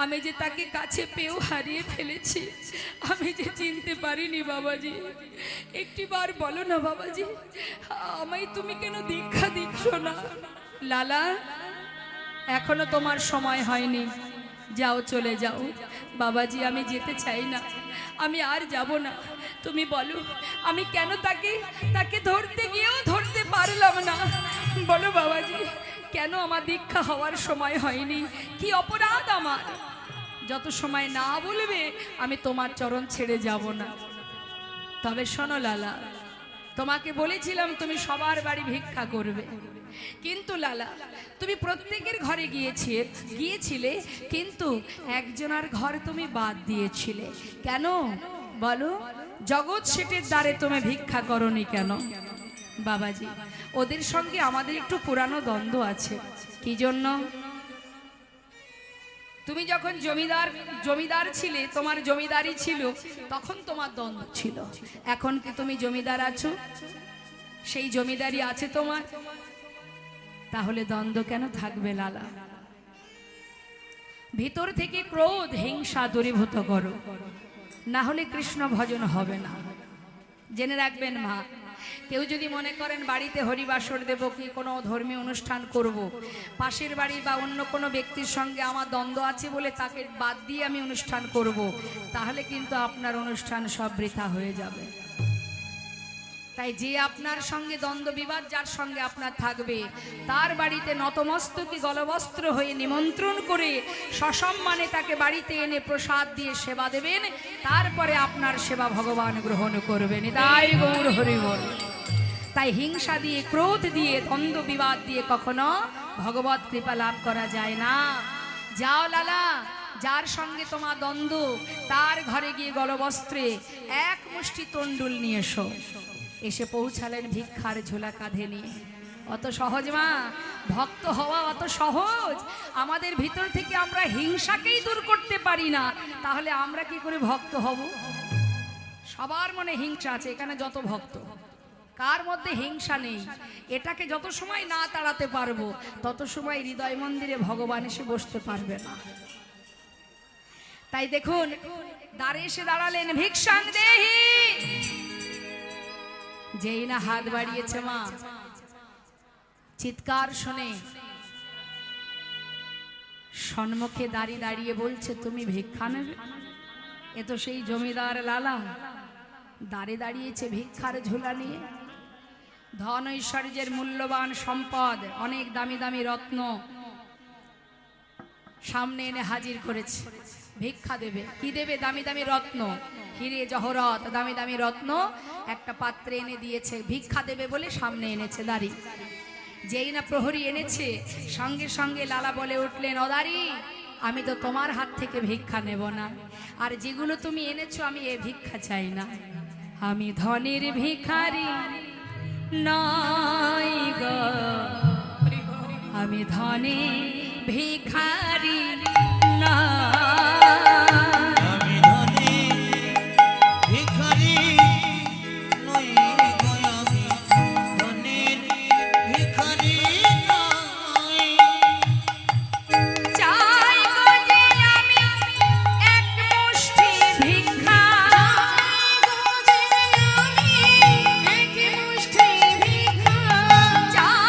আমি যে তাকে কাছে পেয়েও হারিয়ে ফেলেছি, আমি যে চিনতে পারিনি বাবাজি, একটিবার বলো না বাবাজি, আমায় তুমি কেন দীক্ষা দিচ্ছ না? লালা, এখনো তোমার সময় হয়নি, যাও, চলে যাও। বাবাজি, আমি যেতে চাই না, আমি আর যাব না। তুমি বলো, আমি কেন তাকে ধরতে গিয়েও ধরতে পারলাম না? বলো বাবাজি, কেন আমার দীক্ষা হওয়ার সময় হয়নি? কি অপরাধ আমার? যত সময় না বলবে আমি তোমার চরণ ছেড়ে যাব না। তবে শোনো লালা, তোমাকে বলেছিলাম তুমি সবার বাড়ি ভিক্ষা করবে, কিন্তু লালা, তুমি প্রত্যেকের ঘরে গিয়েছিলে, কিন্তু একজনের ঘর তুমি বাদ দিয়েছিলে। কেন বলো? জগৎ শেঠের দ্বারে তুমি ভিক্ষা করনি কেন? বাবাজি, ওদের সঙ্গে আমাদের একটু পুরানো দ্বন্দ্ব আছে। কি জন্য? তুমি যখন জমিদার ছিলে, তোমার জমিদারি ছিল, তখন তোমার দ্বন্দ্ব ছিল। এখন কি তুমি জমিদার আছো? সেই জমিদারি আছে তোমার, তাহলে দ্বন্দ্ব কেন থাকবে লালা? ভিতর থেকে ক্রোধ, হিংসা দূরীভূত করো, না হলে কৃষ্ণ ভজন হবে না। জেনে রাখবেন মা, কেউ যদি মনে করেন বাড়িতে হরিবাসর দেব কি কোনো ধর্মীয় অনুষ্ঠান করব, পাশের বাড়ি বা অন্য কোনো ব্যক্তির সঙ্গে আমার দ্বন্দ্ব আছে বলে তাকে বাদ দিয়ে আমি অনুষ্ঠান করব, তাহলে কিন্তু আপনার অনুষ্ঠান সব বৃথা হয়ে যাবে। তাই যে আপনার সঙ্গে দ্বন্দ্ব বিবাদ যার সঙ্গে আপনার থাকবে, তার বাড়িতে নতমস্তকে গলবস্ত্র হয়ে নিমন্ত্রণ করে সসম্মানে তাকে বাড়িতে এনে প্রসাদ দিয়ে সেবা দেবেন, তারপরে আপনার সেবা ভগবান গ্রহণ করবেন। তাই গৌর হরি বল। তাই হিংসা দিয়ে, ক্রোধ দিয়ে, দ্বন্দ্ব বিবাদ দিয়ে কখনো ভগবত কৃপা লাভ করা যায় না। যাও লালা, যার সঙ্গে তোমার দ্বন্দ্ব তার ঘরে গিয়ে গলবস্ত্রে এক মুষ্টি তণ্ডুল নিয়ে এসো, এসে পৌঁছালেন ভিক্ষার ঝোলা কাঁধে নিয়ে। অত সহজ মা, ভক্ত হওয়া অত সহজ? আমাদের ভিতর থেকে আমরা হিংসাকেই দূর করতে পারি না, তাহলে আমরা কি করে ভক্ত হব? সবার মনে হিংসা আছে, এখানে যত ভক্ত, কার মধ্যে হিংসা নেই? এটাকে যত সময় না তাড়াতে পারবো তত সময় হৃদয় মন্দিরে ভগবান এসে বসতে পারবে না। তাই দেখুন, দ্বারে এসে দাঁড়ালেন, ভিক্ষাং দেহি। যেই না হাত বাড়িয়েছে মা, চিৎকার শুনে সম্মুখে দাঁড়িয়ে দাঁড়িয়ে বলছে, তুমি ভিক্ষা নেবে? এ তো সেই জমিদার লালা, দাঁড়ে দাঁড়িয়েছে ভিক্ষার ঝোলা নিয়ে। ধন ঐশ্বর্যের মূল্যবান সম্পদ, অনেক দামি দামি রত্ন সামনে এনে হাজির করেছে, ভিক্ষা দেবে। কি দেবে? দামি দামি রত্ন, হিরে জহরত, দামি দামি রত্ন একটা পাত্রে এনে দিয়েছে, ভিক্ষা দেবে বলে সামনে এনেছে দাঁড়িয়ে। যেই না প্রহরী এনেছে, সঙ্গে সঙ্গে লালা বলে উঠলেন, অদারি, আমি তো তোমার হাত থেকে ভিক্ষা নেব না, আর যেগুলো তুমি এনেছো আমি এ ভিক্ষা চাই না। আমি ধনের ভিখারি নই গো, আমি ধনের ভিখারি না। আমি ধনী ভিখারি নই গো, আমি ধনীর ভিখারি নই। চাই গো যে আমি এক মুষ্টি ভিক্ষা, চাই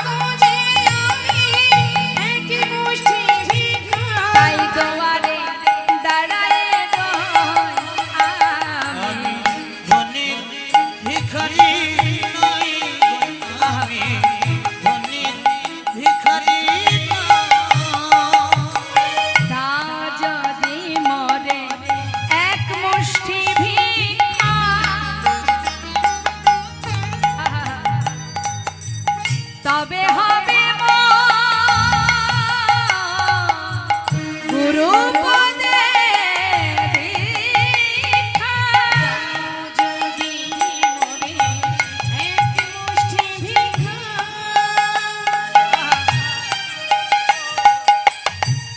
গো যে আমি এক মুষ্টি ভিক্ষা, তাই দুয়ারে দাঁড়ায়ে রই আমি। আমি ধনীর ভিখারি নই গো, আমি ধনীর ভিখারি নই। দাও যদি মোরে এক মুষ্টি ভিক্ষা, তবে হবে গুরু পদে ভিক্ষা।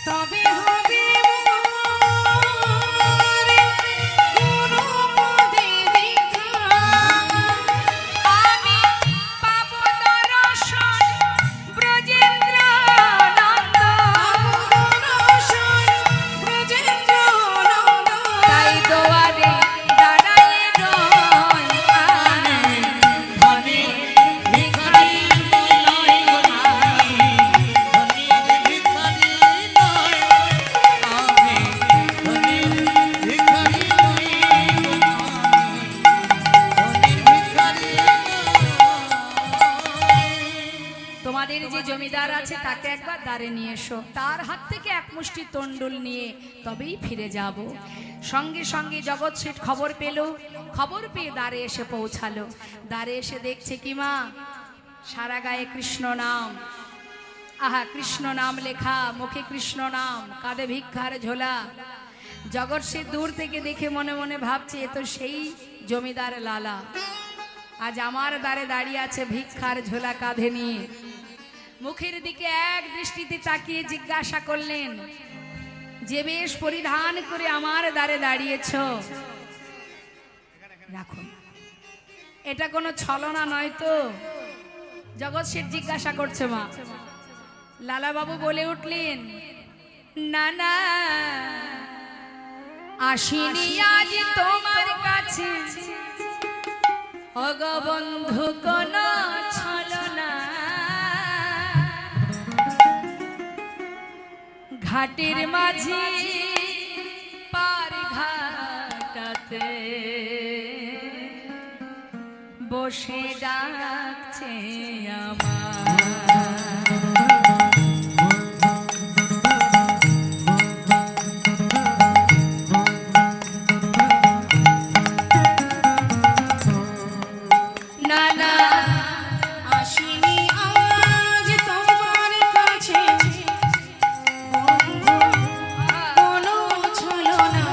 তবে হবে গুরু পদে ভিক্ষা। আমি পাবো দর্শন ব্রজেন্দ্র নন্দ, তাই দুয়ারে দাঁড়ায়ে রই আমি। ধনীর ভিখারি নই গো, আমি ধনীর ভিখারি নই। আমি ধনীর ভিখারি নই গো, আমি ধনীর ভিখারি নই। তোমাদের যে জমিদার আছে তাকে একবার দ্বারে নিয়ে এসো, তার হাত থেকে এক মুষ্টি তন্ডুল নিয়ে তবেই ফিরে যাব। সঙ্গে সঙ্গে জগৎ শেঠ খবর পেল, খবর পেয়ে দ্বারে এসে পৌঁছালো। দ্বারে এসে দেখছে কি মা, সারা গায়ে কৃষ্ণ নাম, আহা কৃষ্ণ নাম লেখা, মুখে কৃষ্ণ নাম, কাঁধে ভিক্ষার ঝোলা। জগৎ শেঠ দূর থেকে দেখে মনে মনে ভাবছে, এ তো সেই জমিদার লালা, আজ আমার দ্বারে দাঁড়িয়ে আছে ভিক্ষার ঝোলা কাঁধে নিয়ে। মুখের দিকে এক দৃষ্টিতে তাকিয়ে জিজ্ঞাসা করলেন, যে বেশ পরিধান করে আমার দ্বারে দাঁড়িয়েছ, রাখুন, এটা কোনো ছলনা নয় তো? জগৎ শেঠ জিজ্ঞাসা করছে মা। লালা বাবু বলে উঠলেন, না না, আসিনি আজ তোমার কাছে অগবন্ধু কোন ছলনা, ঘাটের মাঝে পার ঘাটাতে বসে ডাকছে আমার। না না, আসিনি আজ তোমার কাছে কোনো ছলনা,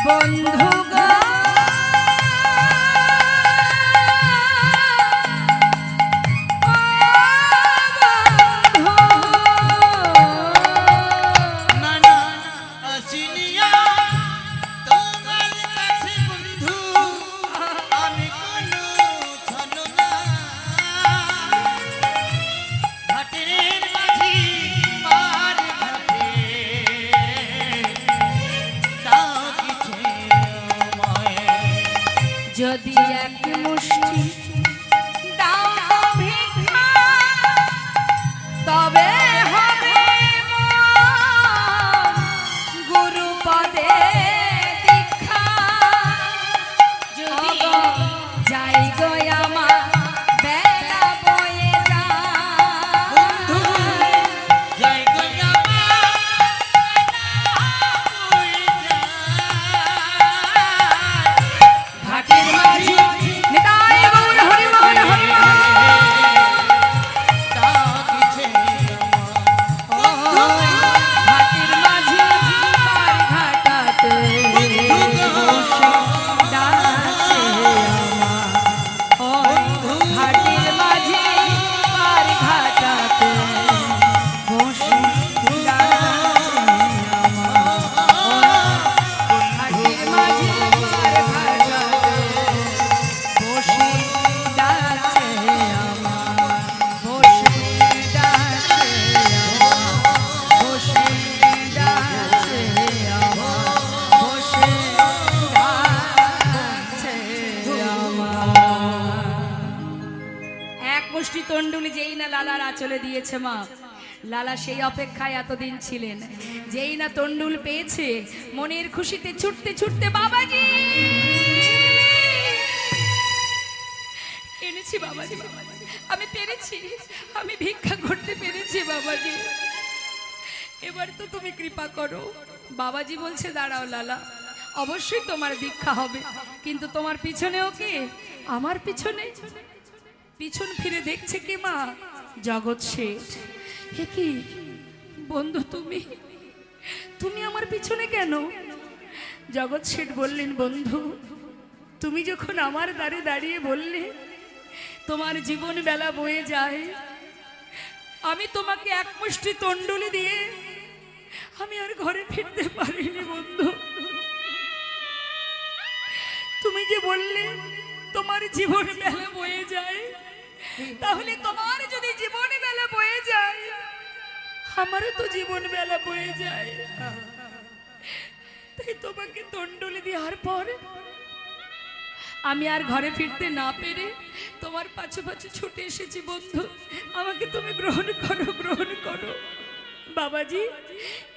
বন্ধু গো না না আসিনিয়া তোমার কাছে বন্ধু আমি কোনো ছলনা ঘাটের মাঝি পার ঘাটে দাও কিছু আমায় যদি এক মুষ্টি দাও গো ভিক্ষা, তবে হবে মোর গুরুপদে দীক্ষা। যদি ওগো যাই গো আমার বেলা বয়ে বন্ধু যায়। জয় গো আমার হয়ে যায় ঘাটের মাঝি নিতাই গৌর হরি মোহন হরি মোহন। দাও কিছু আমায় ঘাটের মাঝি পার ঘাটাতে বসে ডাকছে আমার। ও ঘাটের মাঝি পার ঘাটাতে বসে ডাকছে আমার। ও ঘাটের মাঝি পার ঘাটাতে বসে ডাকছে আমার। বসে ডাকছে আমার। বসে ডাকছে আমার। বসে ডাকছে আমার। এক মুষ্টি তন্ডুল যেই না লালার আঁচলে দিয়েছে মা, লালা সেই অপেক্ষায় এতদিন ছিলেন। যেই না তন্ডুল পেয়েছে, মনের খুশিতে ছুটতে ছুটতে বাবাজি এনেছি বাবাজি, আমি পেরেছি, আমি ভিক্ষা করতে পেরেছি বাবাজি। এবার তো তুমি কৃপা করো। বাবাজি বলছে দাঁড়াও লালা, অবশ্যই তোমার দীক্ষা হবে, কিন্তু তোমার পিছনেও কে? আমার পিছনে পিছন ফিরে দেখছে কে মা? জগৎ শেঠ। হে কি বন্ধু, তুমি তুমি আমার পিছনে কেন? জগৎ শেঠ বললেন, বন্ধু তুমি যখন আমার দ্বারে দাঁড়িয়ে বললে তোমার জীবন বেলা বয়ে যায়, আমি তোমাকে এক মুষ্টি তন্ডুলি দিয়ে আমি আর ঘরে ফিরতে পারিনি বন্ধু। তুমি যে বললে তোমার জীবন বেলা বয়ে যায়, তাহলে তোমার যদি জীবন বেলা বয়ে যায়, আমারও তো জীবন বেলা বয়ে যায়। তাই তোমাকে তন্ডুলি দেওয়ার পর আমি আর ঘরে ফিরতে না পেরে তোমার পাছু পাছু ছুটে এসেছি বন্ধু। আমাকে তুমি গ্রহণ করো, গ্রহণ করো। বাবাজি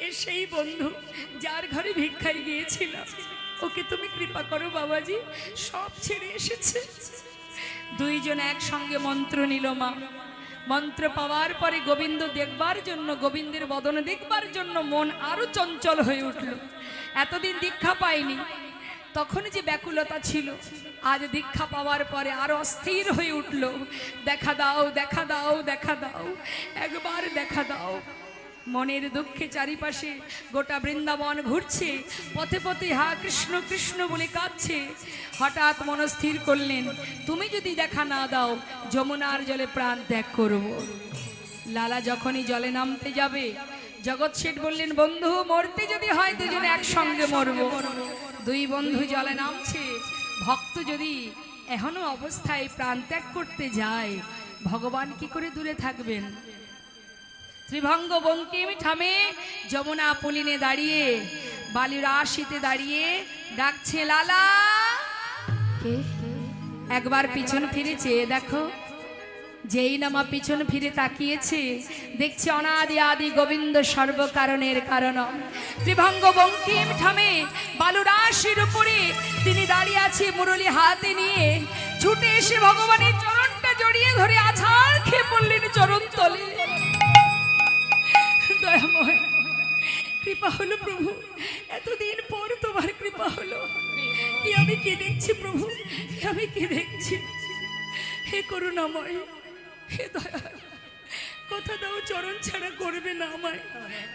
এ সেই বন্ধু যার ঘরে ভিক্ষায় গিয়েছিলাম, ওকে তুমি কৃপা করো বাবাজি, সব ছেড়ে এসেছে। দুইজন একসঙ্গে মন্ত্র নিল মা। মন্ত্র পাওয়ার পরে গোবিন্দ দেখবার জন্য, গোবিন্দের বদন দেখবার জন্য মন আরো চঞ্চল হয়ে উঠল। এতদিন দীক্ষা পাইনি, তখন যে ব্যাকুলতা ছিল, আজ দীক্ষা পাওয়ার পরে আরো অস্থির হয়ে উঠল। দেখা দাও, দেখা দাও, দেখা দাও, একবার দেখা দাও। মনের দুঃখে চারিপাশে গোটা বৃন্দাবন ঘুরছে, পথে পথে হা কৃষ্ণ কৃষ্ণ বলে কাঁদছে। হঠাৎ মনস্থির করলেন, তুমি যদি দেখা না দাও, যমুনার জলে প্রাণ ত্যাগ করব। লালা যখনই জলে নামতে যাবে, জগৎ শেঠ বললেন, বন্ধু মরতে যদি হয় দুজনে একসঙ্গে মরব। দুই বন্ধু জলে নামছে। ভক্ত যদি এখনো অবস্থায় প্রাণ ত্যাগ করতে যায়, ভগবান কি করে দূরে থাকবেন? ত্রিভঙ্গ বঙ্কিম ঠামে যমুনা পুলিনে দাঁড়িয়ে, বালির আশিতে দাঁড়িয়ে ডাকছে লালা। কে? একবার পিছন ফিরে চেয়ে দেখো। যেই নামা পিছন ফিরে তাকিয়েছে, দেখছে অনাদি আদি গোবিন্দ সর্বকারণের কারণ। ত্রিভঙ্গ বঙ্কিম ঠামে বালুরাশির উপরে তিনি দাঁড়িয়ে আছে, মুরলি হাতে নিয়ে ছুটে এসে ভগবানের চরণটা জড়িয়ে ধরে আছাড় খেয়ে পড়লেন চরণ তলে। দয়াময় কৃপা হলো প্রভু, এতদিন পর তোমার কৃপা হলো। কি আমি কি দেখছি প্রভু, কি আমি কি দেখছি? হে করুণাময়, হে দয়া, কথা দাও চরণ ছাড়া করবে না আমায়।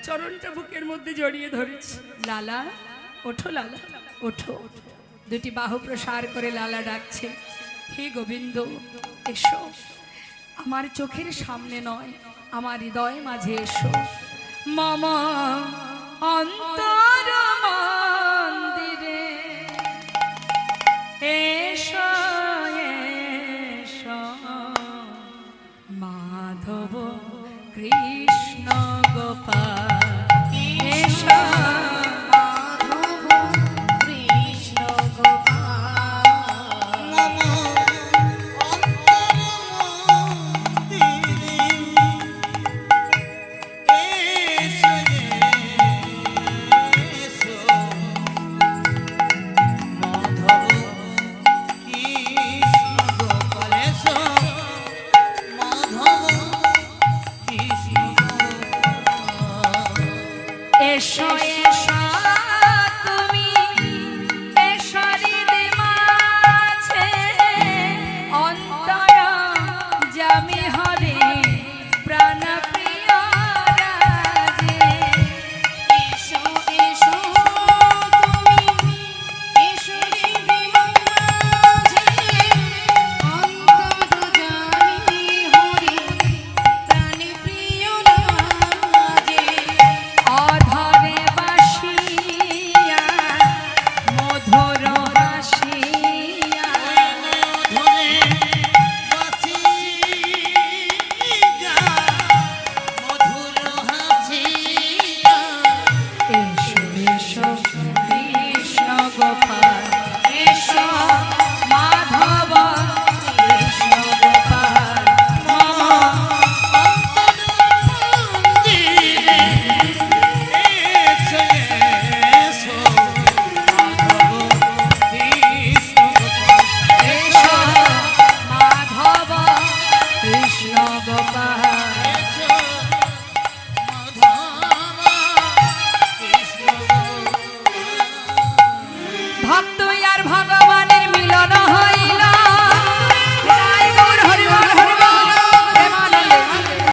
চরণটা বুকের মধ্যে জড়িয়ে ধরেছি। লালা ওঠো, লালা ওঠো। দুটি বাহু প্রসার করে লালা ডাকছে, হে গোবিন্দ এসো, আমার চোখের সামনে নয় আমার হৃদয় মাঝে এসো। মম অন্তর